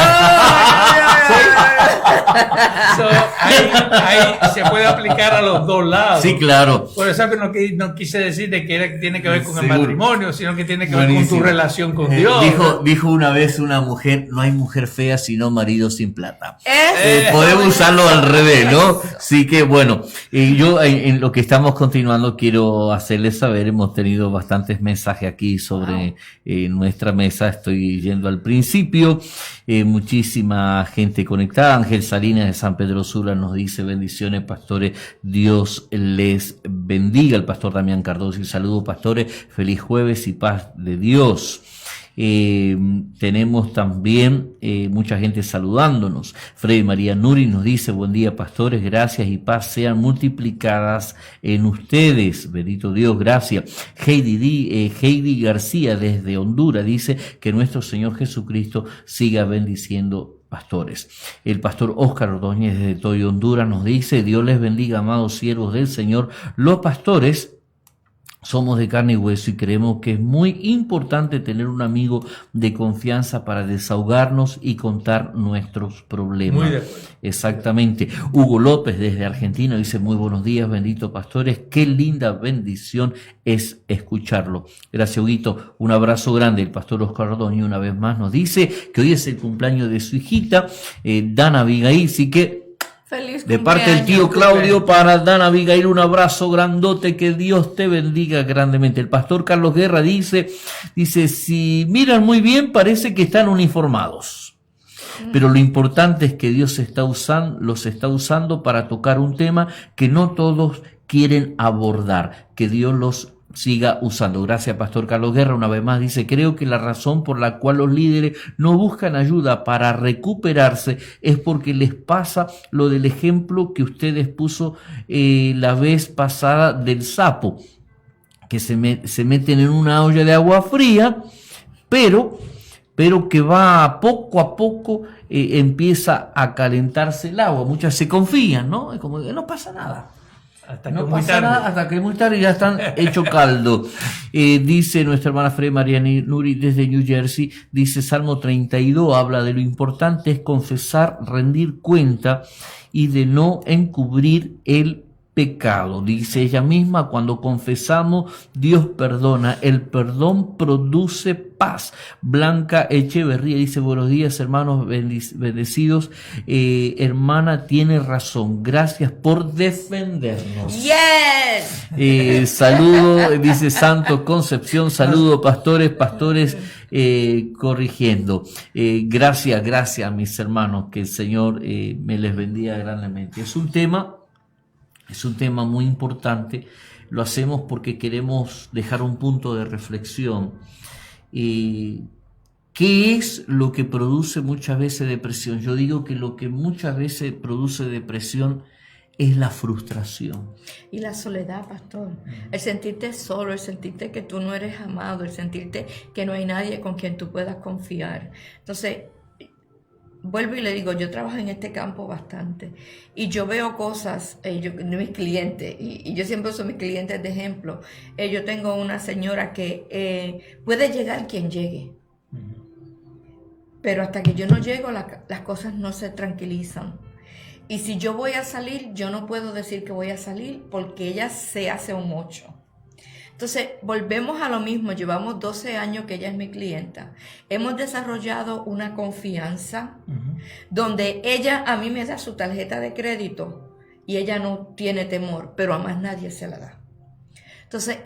Ahí se puede aplicar a los dos lados. Sí, claro. Por eso no quise decir de que tiene que ver con el Seguro. matrimonio, sino que tiene que ver Buenísimo. con tu relación con Dios. Dijo una vez una mujer, no hay mujer fea sino marido sin plata. Eso. Podemos usarlo al revés, ¿no? Así que bueno, yo en lo que estamos continuando quiero hacerles saber, hemos tenido bastantes mensajes aquí sobre nuestra mesa, estoy yendo al principio, muchísima gente conectada. Ángel Salinas de San Pedro Sula nos dice: bendiciones pastores, Dios les bendiga. El pastor Damián Cardoso y saludos pastores, feliz jueves y paz de Dios. Tenemos también mucha gente saludándonos. Freddy María Nuri nos dice: buen día pastores, gracias y paz sean multiplicadas en ustedes, bendito Dios, gracias. Heidi García desde Honduras dice que nuestro Señor Jesucristo siga bendiciendo pastores. El pastor Óscar Ordóñez desde Toyo, Honduras nos dice: Dios les bendiga, amados siervos del Señor. Los pastores somos de carne y hueso y creemos que es muy importante tener un amigo de confianza para desahogarnos y contar nuestros problemas. Muy de acuerdo. Exactamente. Hugo López desde Argentina dice: muy buenos días, bendito pastores, qué linda bendición es escucharlo. Gracias, Huguito, un abrazo grande. El pastor Oscar Ordóñez una vez más nos dice que hoy es el cumpleaños de su hijita, Dana Abigail, así que Feliz de parte del tío Claudio para Dana Abigail, un abrazo grandote, que Dios te bendiga grandemente. El pastor Carlos Guerra dice, si miran muy bien parece que están uniformados, pero lo importante es que Dios los está usando para tocar un tema que no todos quieren abordar, que Dios los siga usando. Gracias, pastor Carlos Guerra. Una vez más dice: creo que la razón por la cual los líderes no buscan ayuda para recuperarse es porque les pasa lo del ejemplo que ustedes puso la vez pasada del sapo, que se meten en una olla de agua fría, pero que va poco a poco empieza a calentarse el agua. Muchas se confían, ¿no? Es como que no pasa nada. Hasta que No muy pasa tarde. nada, hasta que muy tarde ya están hecho caldo. Dice nuestra hermana Fred María Nuri desde New Jersey, dice: Salmo 32 habla de lo importante es confesar, rendir cuenta y de no encubrir el pecado. Dice ella misma: cuando confesamos, Dios perdona, el perdón produce paz. Blanca Echeverría dice: buenos días hermanos bendecidos, hermana tiene razón, gracias por defendernos. Yes. Saludo, dice Santo Concepción, saludo pastores corrigiendo. Gracias mis hermanos, que el Señor me les bendiga grandemente. Es un tema muy importante, lo hacemos porque queremos dejar un punto de reflexión. ¿Qué es lo que produce muchas veces depresión? Yo digo que lo que muchas veces produce depresión es la frustración. Y la soledad, pastor. El sentirte solo, el sentirte que tú no eres amado, el sentirte que no hay nadie con quien tú puedas confiar. Entonces, vuelvo y le digo, yo trabajo en este campo bastante y yo veo cosas de mis clientes y yo siempre uso mis clientes de ejemplo. Yo tengo una señora que puede llegar quien llegue, pero hasta que yo no llego las cosas no se tranquilizan. Y si yo voy a salir, yo no puedo decir que voy a salir porque ella se hace un 8. Entonces, volvemos a lo mismo. Llevamos 12 años que ella es mi clienta. Hemos desarrollado una confianza donde ella a mí me da su tarjeta de crédito y ella no tiene temor, pero a más nadie se la da. Entonces,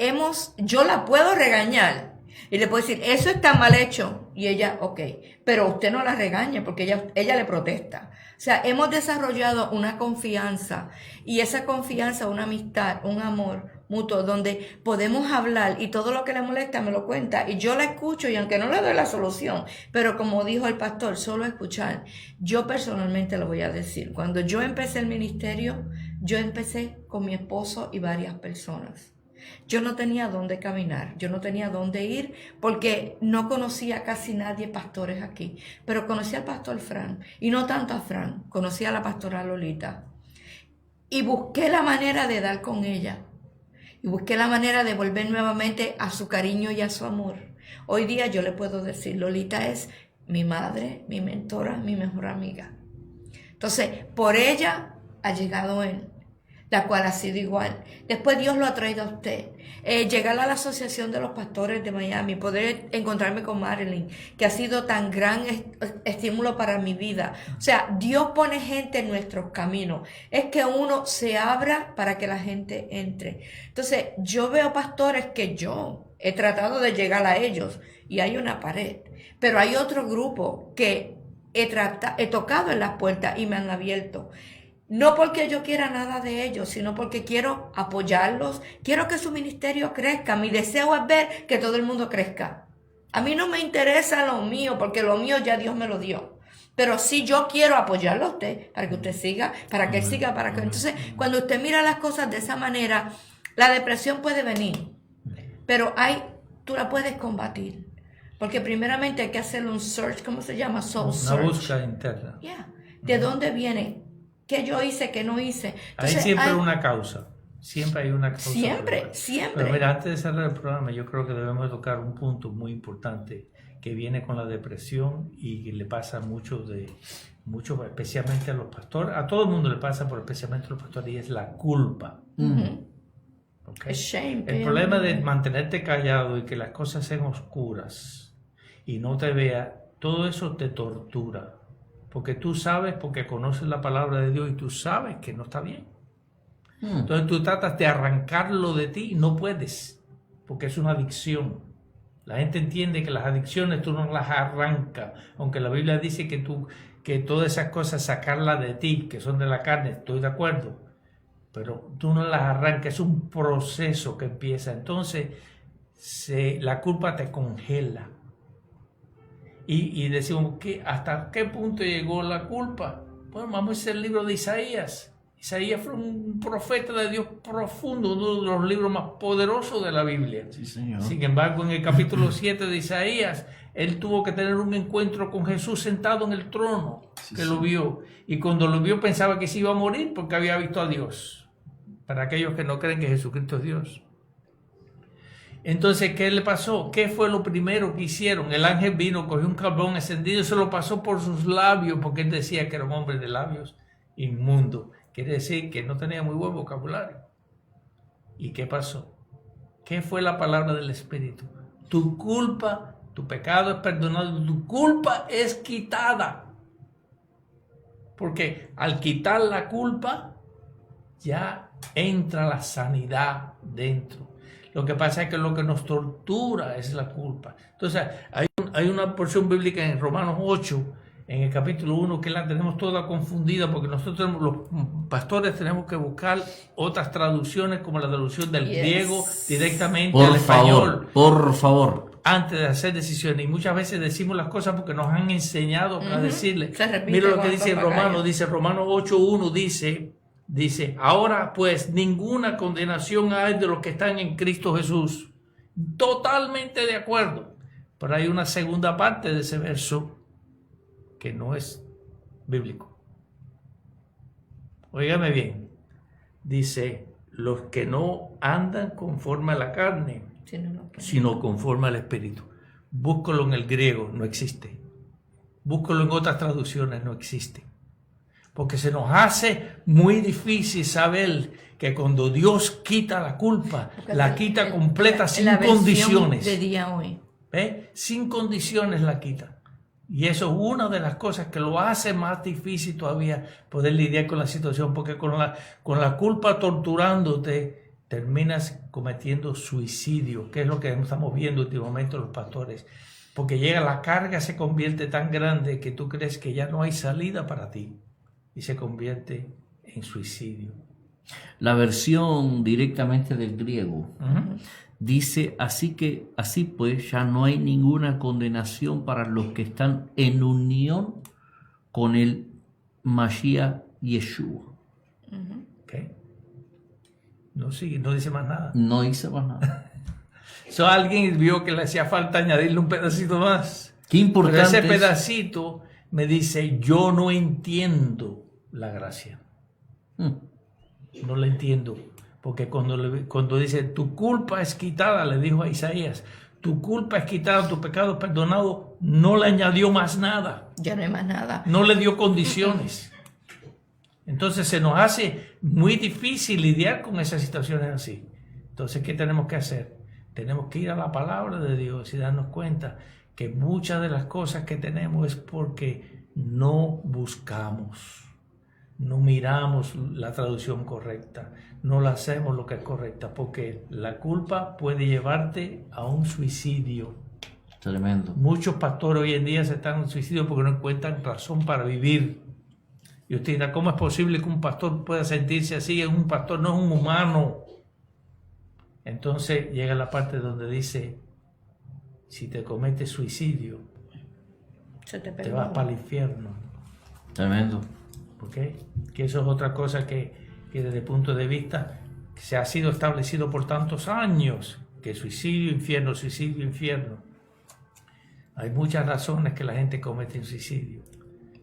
yo la puedo regañar y le puedo decir, eso está mal hecho, Y ella, ok, pero usted no la regañe porque ella le protesta. O sea, hemos desarrollado una confianza y esa confianza, una amistad, un amor mutuo donde podemos hablar y todo lo que le molesta me lo cuenta y yo la escucho y aunque no le doy la solución, pero como dijo el pastor, solo escuchar. Yo personalmente lo voy a decir, cuando yo empecé el ministerio, yo empecé con mi esposo y varias personas. Yo no tenía dónde caminar, yo no tenía dónde ir porque no conocía casi nadie pastores aquí, pero conocí al pastor Fran y no tanto a Fran, conocí a la pastora Lolita y busqué la manera de dar con ella y busqué la manera de volver nuevamente a su cariño y a su amor. Hoy día yo le puedo decir, Lolita es mi madre, mi mentora, mi mejor amiga. Entonces, por ella ha llegado él, la cual ha sido igual. Después Dios lo ha traído a usted. Llegar a la Asociación de los Pastores de Miami, poder encontrarme con Marilyn, que ha sido tan gran estímulo para mi vida. O sea, Dios pone gente en nuestros caminos. Es que uno se abra para que la gente entre. Entonces, yo veo pastores que yo he tratado de llegar a ellos y hay una pared. Pero hay otro grupo que he tocado en las puertas y me han abierto. No porque yo quiera nada de ellos, sino porque quiero apoyarlos, quiero que su ministerio crezca. Mi deseo es ver que todo el mundo crezca. A mí no me interesa lo mío, porque lo mío ya Dios me lo dio. Pero sí yo quiero apoyarlo a usted, para que usted siga, para que él siga, para que... Entonces, cuando usted mira las cosas de esa manera, la depresión puede venir, pero tú la puedes combatir. Porque primeramente hay que hacer un search, ¿cómo se llama? Soul search. Una búsqueda interna. Yeah. ¿De dónde viene? ¿Qué yo hice, qué no hice? Entonces, hay siempre una causa. Siempre hay una causa. Siempre. Pero mira, antes de cerrar el programa, yo creo que debemos tocar un punto muy importante que viene con la depresión y le pasa mucho, especialmente a los pastores. A todo el mundo le pasa, pero especialmente a los pastores, y es la culpa. ¿Okay? El problema de mantenerte callado y que las cosas sean oscuras y no te vea, todo eso te tortura. Porque tú sabes, porque conoces la palabra de Dios y tú sabes que no está bien. Entonces tú tratas de arrancarlo de ti y no puedes, porque es una adicción. La gente entiende que las adicciones tú no las arrancas, aunque la Biblia dice que todas esas cosas sacarlas de ti, que son de la carne, estoy de acuerdo, pero tú no las arrancas, es un proceso que empieza. Entonces la culpa te congela. Y decimos, ¿hasta qué punto llegó la culpa? Bueno, vamos a hacer el libro de Isaías. Isaías fue un profeta de Dios profundo, uno de los libros más poderosos de la Biblia. Sí, señor. Sin embargo, en el capítulo 7 de Isaías, él tuvo que tener un encuentro con Jesús sentado en el trono, lo vio. Y cuando lo vio pensaba que se iba a morir porque había visto a Dios. Para aquellos que no creen que Jesucristo es Dios. Entonces, ¿qué le pasó? ¿Qué fue lo primero que hicieron? El ángel vino, cogió un carbón encendido y se lo pasó por sus labios, porque él decía que era un hombre de labios inmundo. Quiere decir que no tenía muy buen vocabulario. ¿Y qué pasó? ¿Qué fue la palabra del Espíritu? Tu culpa, tu pecado es perdonado, tu culpa es quitada. Porque al quitar la culpa, ya entra la sanidad dentro. Lo que pasa es que lo que nos tortura es la culpa. Entonces, hay una porción bíblica en Romanos 8, en el capítulo 1, que la tenemos toda confundida, porque nosotros los pastores tenemos que buscar otras traducciones, como la traducción del griego directamente al español. Por favor. Antes de hacer decisiones. Y muchas veces decimos las cosas porque nos han enseñado a decirle. Mira lo que dice Romanos. Dice Romanos 8.1, dice, ahora pues ninguna condenación hay de los que están en Cristo Jesús. Totalmente de acuerdo. Pero hay una segunda parte de ese verso que no es bíblico. Óigame bien. Dice, los que no andan conforme a la carne, sino conforme al Espíritu. Búscalo en el griego, no existe. Búscalo en otras traducciones, no existe. Porque se nos hace muy difícil saber que cuando Dios quita la culpa, la quita completa sin condiciones. De día hoy. Sin condiciones la quita. Y eso es una de las cosas que lo hace más difícil todavía poder lidiar con la situación. Porque con la culpa torturándote, terminas cometiendo suicidio, que es lo que estamos viendo últimamente los pastores. Porque la carga se convierte tan grande que tú crees que ya no hay salida para ti y se convierte en suicidio. La versión directamente del griego dice, así pues ya no hay ninguna condenación para los que están en unión con el Mashiach Yeshua. Okay. No dice más nada. No dice más nada. Alguien vio que le hacía falta añadirle un pedacito más. Qué importante. Pero ese pedacito me dice, yo no entiendo la gracia. No la entiendo. Porque cuando dice, tu culpa es quitada, le dijo a Isaías, tu culpa es quitada, tu pecado es perdonado, no le añadió más nada. Ya no hay más nada. No le dio condiciones. Entonces se nos hace muy difícil lidiar con esas situaciones así. Entonces, ¿qué tenemos que hacer? Tenemos que ir a la palabra de Dios y darnos cuenta que muchas de las cosas que tenemos es porque no buscamos, no miramos la traducción correcta, no la hacemos lo que es correcta, porque la culpa puede llevarte a un suicidio. Tremendo. Muchos pastores hoy en día se están en suicidio porque no encuentran razón para vivir. Y usted dirá, ¿cómo es posible que un pastor pueda sentirse así? Un pastor no es un humano. Entonces llega la parte donde dice, si te cometes suicidio, te vas para el infierno. Tremendo. ¿Ok? Que eso es otra cosa que desde el punto de vista que se ha sido establecido por tantos años, que suicidio, infierno. Hay muchas razones que la gente comete un suicidio.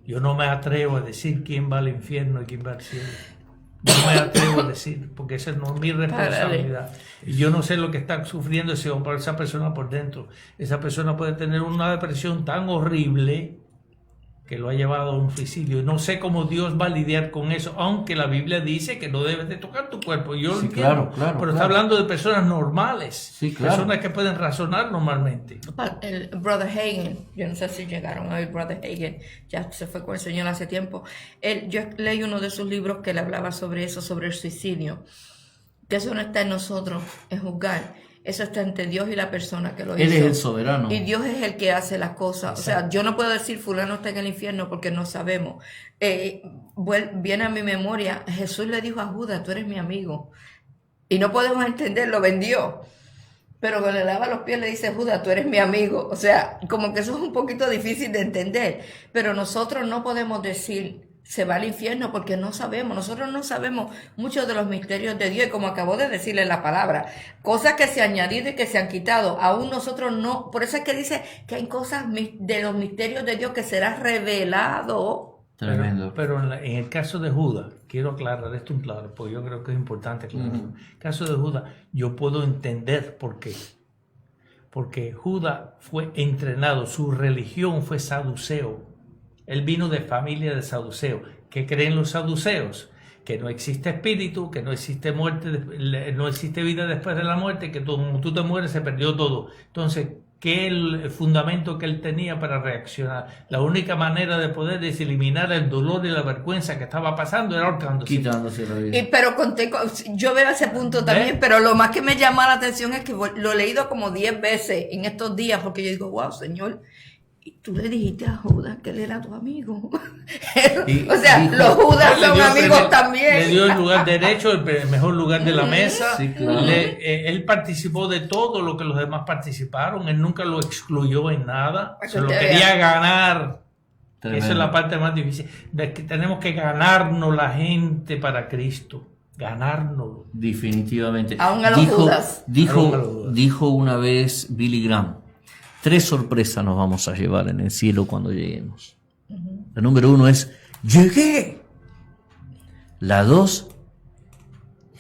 Yo no me atrevo a decir quién va al infierno y quién va al cielo. No me atrevo a decir, porque esa no es mi responsabilidad. Y yo no sé lo que está sufriendo esa persona por dentro. Esa persona puede tener una depresión tan horrible que lo ha llevado a un suicidio. No sé cómo Dios va a lidiar con eso, aunque la Biblia dice que no debes de tocar tu cuerpo. Yo lo entiendo, pero está hablando de personas normales, personas que pueden razonar normalmente. El Brother Hagin, yo no sé si llegaron a oír Brother Hagin, ya se fue con el Señor hace tiempo. Yo leí uno de sus libros que le hablaba sobre eso, sobre el suicidio. Que eso no está en nosotros, en juzgar. Eso está entre Dios y la persona que lo hizo. Él es el soberano. Y Dios es el que hace las cosas. Exacto. O sea, yo no puedo decir fulano está en el infierno porque no sabemos. Viene a mi memoria, Jesús le dijo a Judas, tú eres mi amigo. Y no podemos entenderlo, vendió. Pero cuando le lava los pies le dice, Judas, tú eres mi amigo. O sea, como que eso es un poquito difícil de entender. Pero nosotros no podemos decir, se va al infierno, porque no sabemos. Nosotros no sabemos muchos de los misterios de Dios. Y como acabo de decirle la palabra, cosas que se han añadido y que se han quitado, aún nosotros no. Por eso es que dice que hay cosas de los misterios de Dios que será revelado. Tremendo. Pero en el caso de Judas, quiero aclarar esto un claro, porque yo creo que es importante aclararlo. En el caso de Judas, yo puedo entender por qué. Porque Judas fue entrenado, su religión fue saduceo. Él vino de familia de saduceos. ¿Qué creen los saduceos? Que no existe espíritu, que no existe muerte, no existe vida después de la muerte, que como tú te mueres se perdió todo. Entonces, ¿qué es el fundamento que él tenía para reaccionar? La única manera de poder eliminar el dolor y la vergüenza que estaba pasando era ahorcándose. Quitándose la vida. Pero yo veo ese punto también, pero lo más que me llama la atención es que lo he leído como 10 veces en estos días, porque yo digo, wow, Señor, y tú le dijiste a Judas que él era tu amigo. O sea, los Judas son amigos también. Le dio el lugar derecho, el mejor lugar de la mesa. Sí, claro. Él participó de todo lo que los demás participaron. Él nunca lo excluyó en nada. Se lo quería ganar. Tremendo. Esa es la parte más difícil. De que tenemos que ganarnos la gente para Cristo. Ganárnoslo. Definitivamente. Aún a los Judas. Dijo una vez Billy Graham, 3 sorpresas nos vamos a llevar en el cielo cuando lleguemos. La número 1 es, ¡llegué! La 2,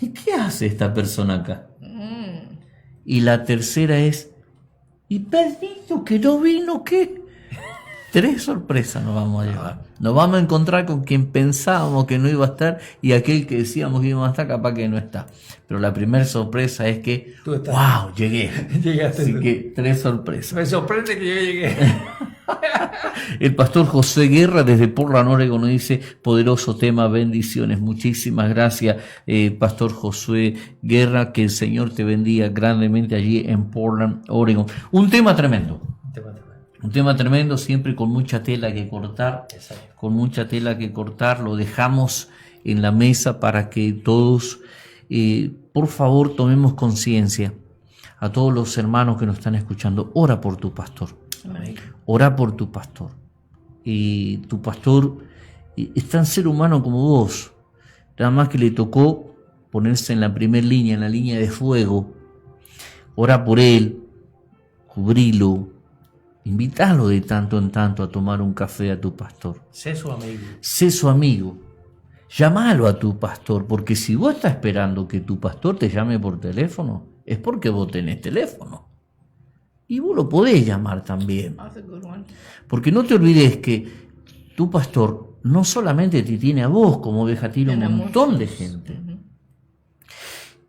¿y qué hace esta persona acá? Y la tercera es, ¿y perdido que no vino qué? 3 sorpresas nos vamos a llevar. Nos vamos a encontrar con quien pensábamos que no iba a estar y aquel que decíamos que iba a estar capaz que no está. Pero la primera sorpresa es que, ¡wow! Llegué. Llegaste. Así que 3 sorpresas. Me sorprende que yo llegué. El pastor José Guerra desde Portland, Oregon, nos dice, poderoso tema, bendiciones. Muchísimas gracias, pastor José Guerra, que el Señor te bendiga grandemente allí en Portland, Oregon. Un tema tremendo. Un tema tremendo, siempre con mucha tela que cortar, Exacto. con mucha tela que cortar. Lo dejamos en la mesa para que todos, por favor, tomemos conciencia. A todos los hermanos que nos están escuchando, ora por tu pastor. Amén. Ora por tu pastor. Y tu pastor es tan ser humano como vos. Nada más que le tocó ponerse en la primera línea, en la línea de fuego. Ora por él, cubrilo, invítalo de tanto en tanto a tomar un café a tu pastor. Sé su amigo. Sé su amigo. Llámalo a tu pastor, porque si vos estás esperando que tu pastor te llame por teléfono, es porque vos tenés teléfono. Y vos lo podés llamar también. That's a good one. Porque no te olvides que tu pastor no solamente te tiene a vos como oveja, tiene un Tenemos montón de muchos. gente. Ujú.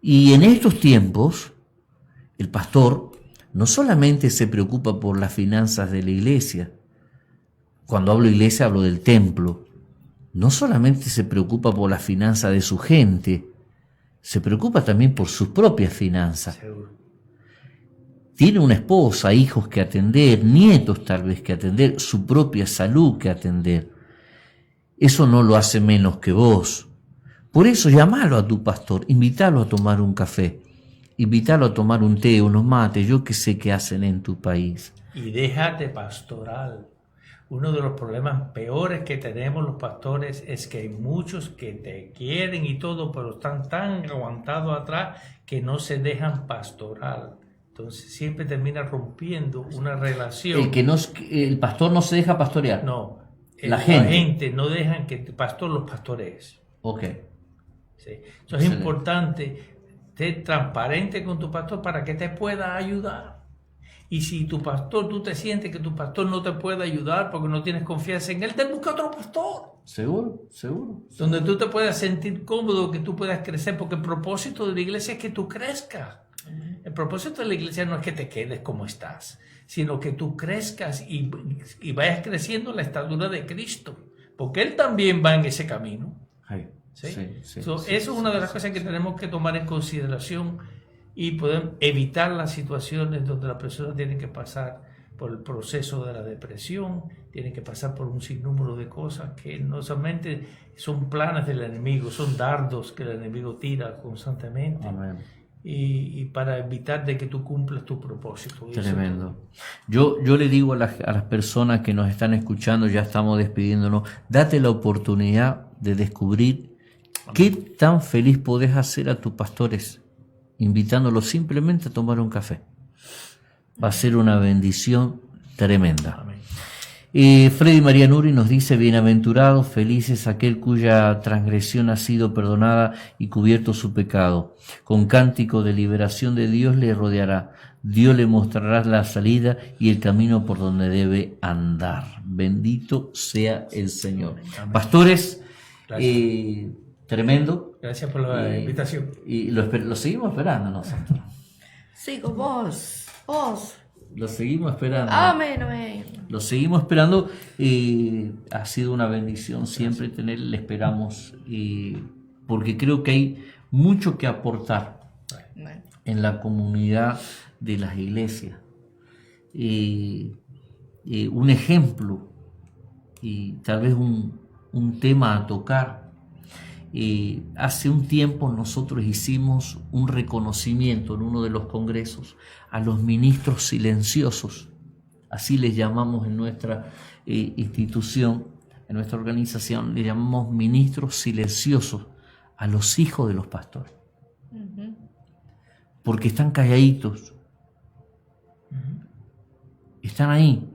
Y en estos tiempos, el pastor no solamente se preocupa por las finanzas de la iglesia. Cuando hablo iglesia, hablo del templo. No solamente se preocupa por las finanzas de su gente, se preocupa también por sus propias finanzas. Seguro. Tiene una esposa, hijos que atender, nietos tal vez que atender, su propia salud que atender. Eso no lo hace menos que vos. Por eso llamalo a tu pastor, invítalo a tomar un café, invítalo a tomar un té, unos mates, yo que sé qué hacen en tu país. Y déjate pastoral. Uno de los problemas peores que tenemos los pastores es que hay muchos que te quieren y todo, pero están tan aguantados atrás que no se dejan pastoral. Entonces siempre termina rompiendo una relación. El pastor no se deja pastorear. No, La gente. no dejan que el pastor los pastorees. Ok. ¿Sí? Eso es Excelente. importante, ser transparente con tu pastor para que te pueda ayudar. Y si tu pastor, tú te sientes que tu pastor no te puede ayudar porque no tienes confianza en él, te busca otro pastor. Seguro, seguro. Donde tú te puedas sentir cómodo, que tú puedas crecer, porque el propósito de la iglesia es que tú crezcas. El propósito de la iglesia no es que te quedes como estás, sino que tú crezcas y vayas creciendo en la estatura de Cristo, porque Él también va en ese camino. Ay, ¿Sí? sí, Eso sí, es una de las cosas que tenemos que tomar en consideración y poder evitar las situaciones donde las personas tienen que pasar por el proceso de la depresión, tienen que pasar por un sinnúmero de cosas que no solamente son planes del enemigo, son dardos que el enemigo tira constantemente. Amén. Y para evitar de que tú cumplas tu propósito. Y eso Tremendo. Yo le digo a las personas que nos están escuchando, ya estamos despidiéndonos, date la oportunidad de descubrir qué tan feliz podés hacer a tus pastores, invitándolos simplemente a tomar un café. Va a ser una bendición tremenda. Amén. Freddy María Nuri nos dice: bienaventurados, felices aquel cuya transgresión ha sido perdonada y cubierto su pecado. Con cántico de liberación de Dios le rodeará. Dios le mostrará la salida y el camino por donde debe andar. Bendito sea el Señor. Amén. Pastores, Gracias. Tremendo. Gracias por la invitación. Y lo seguimos esperando nosotros. Sigo vos. Lo seguimos esperando. Amén, amén. Lo seguimos esperando. Ha sido una bendición siempre tenerle. Le esperamos porque creo que hay mucho que aportar Amén. en la comunidad de las iglesias. Un ejemplo y tal vez un tema a tocar. Hace un tiempo nosotros hicimos un reconocimiento en uno de los congresos a los ministros silenciosos, así les llamamos en nuestra institución, en nuestra organización, le llamamos ministros silenciosos a los hijos de los pastores, porque están calladitos, están ahí,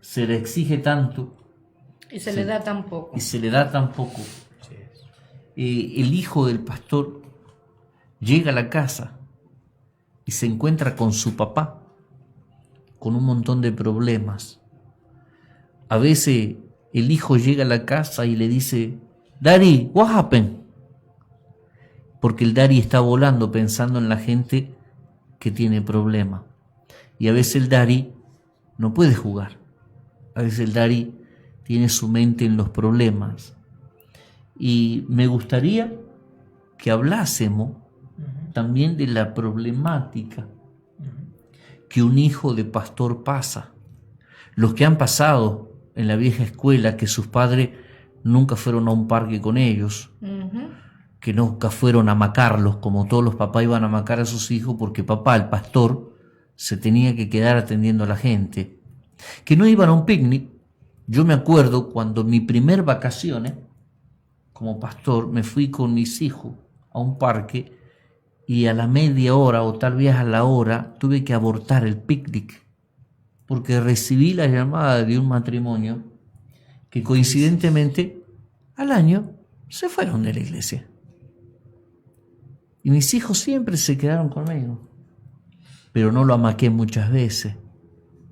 se les exige tanto Y se le da tan poco. y se le da tan poco. Así es. El hijo del pastor llega a la casa y se encuentra con su papá con un montón de problemas. A veces el hijo llega a la casa y le dice: Daddy, what happened? Porque el daddy está volando pensando en la gente que tiene problemas. Y a veces el daddy no puede jugar. A veces el daddy tiene su mente en los problemas. Y me gustaría que hablásemos también de la problemática que un hijo de pastor pasa. los que han pasado en la vieja escuela, que sus padres nunca fueron a un parque con ellos, que nunca fueron a macarlos, como todos los papás iban a macar a sus hijos, porque papá, el pastor, se tenía que quedar atendiendo a la gente, que no iban a un picnic. Yo me acuerdo cuando mi primer vacaciones como pastor me fui con mis hijos a un parque y a la media hora o tal vez a la hora tuve que abortar el picnic porque recibí la llamada de un matrimonio que coincidentemente al año se fueron de la iglesia. Y mis hijos siempre se quedaron conmigo, pero no lo amaqué muchas veces.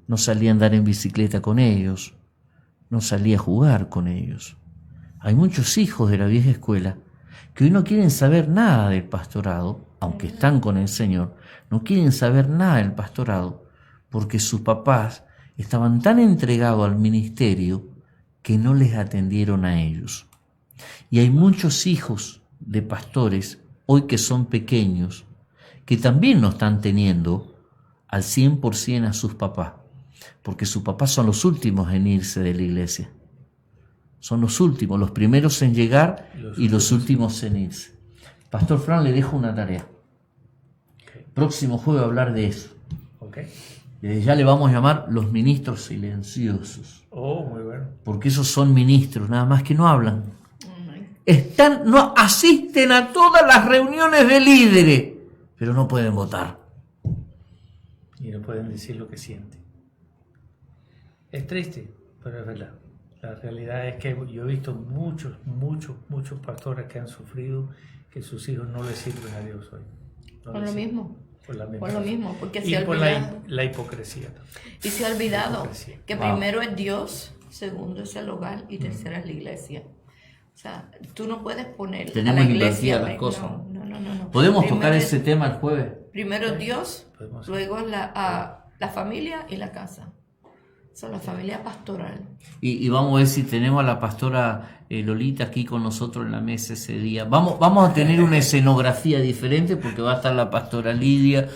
No salí a andar en bicicleta con ellos, no salí a jugar con ellos. Hay muchos hijos de la vieja escuela que hoy no quieren saber nada del pastorado, aunque están con el Señor, no quieren saber nada del pastorado porque sus papás estaban tan entregados al ministerio que no les atendieron a ellos. Y hay muchos hijos de pastores hoy que son pequeños que también no están teniendo al 100% a sus papás, porque sus papás son los últimos en irse de la iglesia. Son los últimos, los primeros en llegar y los últimos en irse. Pastor Fran, le dejo una tarea. Próximo jueves hablar de eso. Desde ya le vamos a llamar los ministros silenciosos. Oh, muy bueno. Porque esos son ministros, nada más que no hablan. No asisten a todas las reuniones de líderes, pero no pueden votar. Y no pueden decir lo que sienten. Es triste, pero es verdad. La realidad es que yo he visto muchos pastores que han sufrido que sus hijos no les sirven a Dios hoy. Por lo mismo. Por la Por lo mismo, porque y se ha por olvidado. la hipocresía. Y se ha olvidado que Wow. primero es Dios, segundo es el hogar y tercero es la iglesia. O sea, tú no puedes poner Tenemos a la iglesia. invertidas las cosas. No. ¿Podemos Primero tocar es- ese tema el jueves? Primero es Dios, Podemos. luego es la familia y la casa. Son la familia pastoral. Y vamos a ver si tenemos a la pastora Lolita aquí con nosotros en la mesa ese día. Vamos a tener una escenografía diferente porque va a estar la pastora Lidia,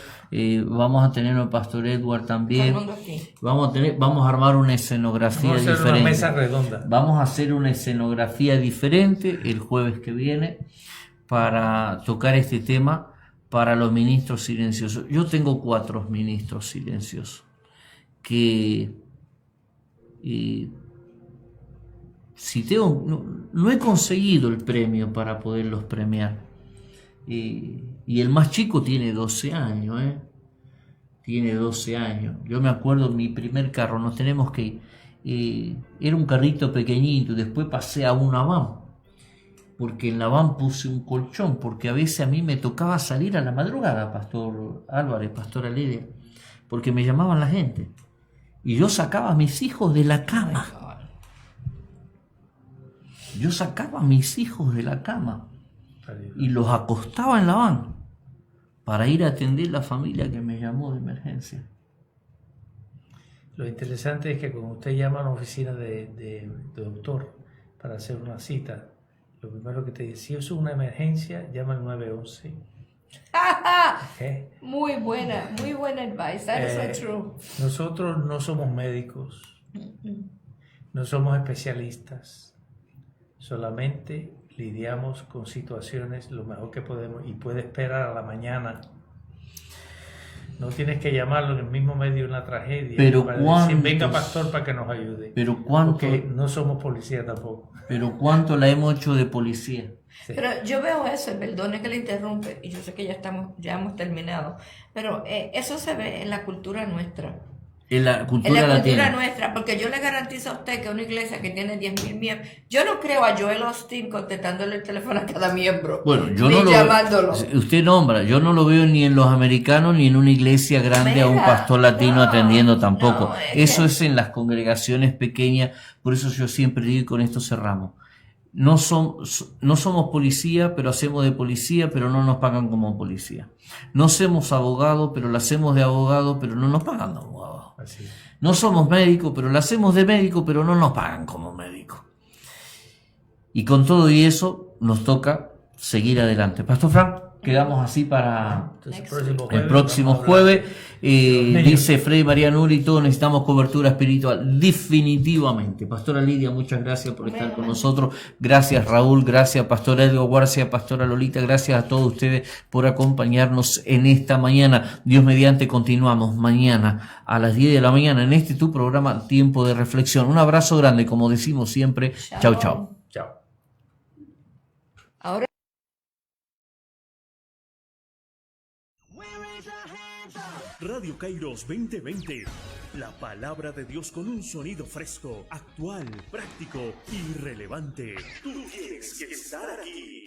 vamos a tener al pastor Edward también. Todo el mundo aquí. Vamos a armar una escenografía Vamos a hacer diferente. una mesa redonda. Vamos a hacer una escenografía diferente el jueves que viene para tocar este tema para los ministros silenciosos. Yo tengo 4 ministros silenciosos que si no he conseguido el premio para poderlos premiar. Y el más chico tiene 12 años, Tiene 12 años. Yo me acuerdo mi primer carro, nos tenemos que ir. Era un carrito pequeñito, después pasé a una van. Porque en la van puse un colchón, porque a veces a mí me tocaba salir a la madrugada, Pastor Álvarez, Pastora Lidia, porque me llamaban la gente. Y yo sacaba a mis hijos de la cama. Yo sacaba a mis hijos de la cama y los acostaba en la van para ir a atender la familia que me llamó de emergencia. Lo interesante es que cuando usted llama a una oficina de doctor para hacer una cita, lo primero que te dice, si es una emergencia, llama al 911. ¿Okay? Muy buena advice. That is so true. Nosotros no somos médicos, no somos especialistas, solamente lidiamos con situaciones lo mejor que podemos y puede esperar a la mañana. No tienes que llamarlo en el mismo medio de una tragedia Pero para decir, venga pastor para que nos ayude. Pero cuánto, Porque no somos policía tampoco. pero cuánto la hemos hecho de policía. Sí. Pero yo veo eso, y perdone que le interrumpe, y yo sé que ya hemos terminado, pero eso se ve en la cultura nuestra. En la En cultura la cultura latina. nuestra, porque yo le garantizo a usted que una iglesia que tiene 10,000 miembros, yo no creo a Joel Austin contestándole el teléfono a cada miembro, Bueno, yo ni no lo llamándolo. usted nombra, yo no lo veo ni en los americanos ni en una iglesia grande a un Mira, pastor latino no, atendiendo tampoco. no, es Eso que- es en las congregaciones pequeñas, por eso yo siempre digo y con esto cerramos. No somos policía, pero hacemos de policía, pero no nos pagan como policía. No somos abogados, pero lo hacemos de abogado, pero no nos pagan de abogado. Así es. No somos médicos, pero lo hacemos de médico, pero no nos pagan como médico. Y con todo y eso nos toca seguir adelante. Pastor Frank. quedamos así para Entonces, el próximo jueves. Dice Freddy María Nuri, todos necesitamos cobertura espiritual. Definitivamente. Pastora Lidia, muchas gracias por estar con nosotros. Gracias Raúl, gracias Pastor Edgar Guarcia, Pastora Lolita, gracias a todos ustedes por acompañarnos en esta mañana. Dios mediante, continuamos mañana a las 10 de la mañana en este tu programa Tiempo de Reflexión. Un abrazo grande, como decimos siempre. Chao, chao. Chao. Ahora Radio Kairos 2020. La palabra de Dios con un sonido fresco, actual, práctico y relevante. Tú tienes que estar aquí.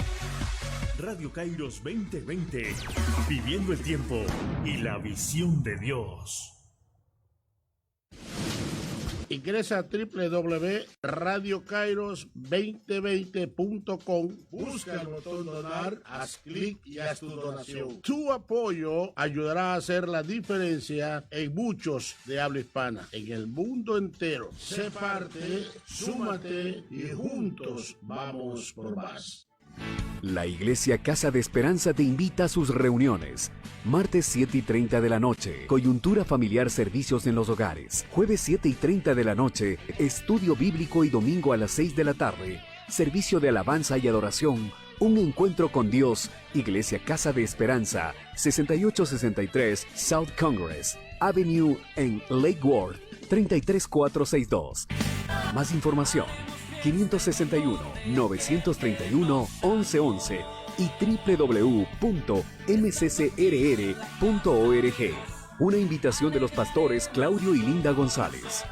Radio Kairos 2020. Viviendo el tiempo y la visión de Dios. Ingresa a www.radiokairos2020.com, busca el botón donar, haz clic y haz tu donación. Tu apoyo ayudará a hacer la diferencia en muchos de habla hispana, en el mundo entero. Sé parte, súmate y juntos vamos por más. La Iglesia Casa de Esperanza te invita a sus reuniones. Martes 7:30 de la noche, coyuntura familiar, servicios en los hogares. Jueves 7:30 de la noche, estudio bíblico, y domingo a las 6 de la tarde, servicio de alabanza y adoración. Un encuentro con Dios. Iglesia Casa de Esperanza, 6863 South Congress Avenue en Lake Worth, 33462. Más información: 561-931-1111 y www.mccrr.org. Una invitación de los pastores Claudio y Linda González.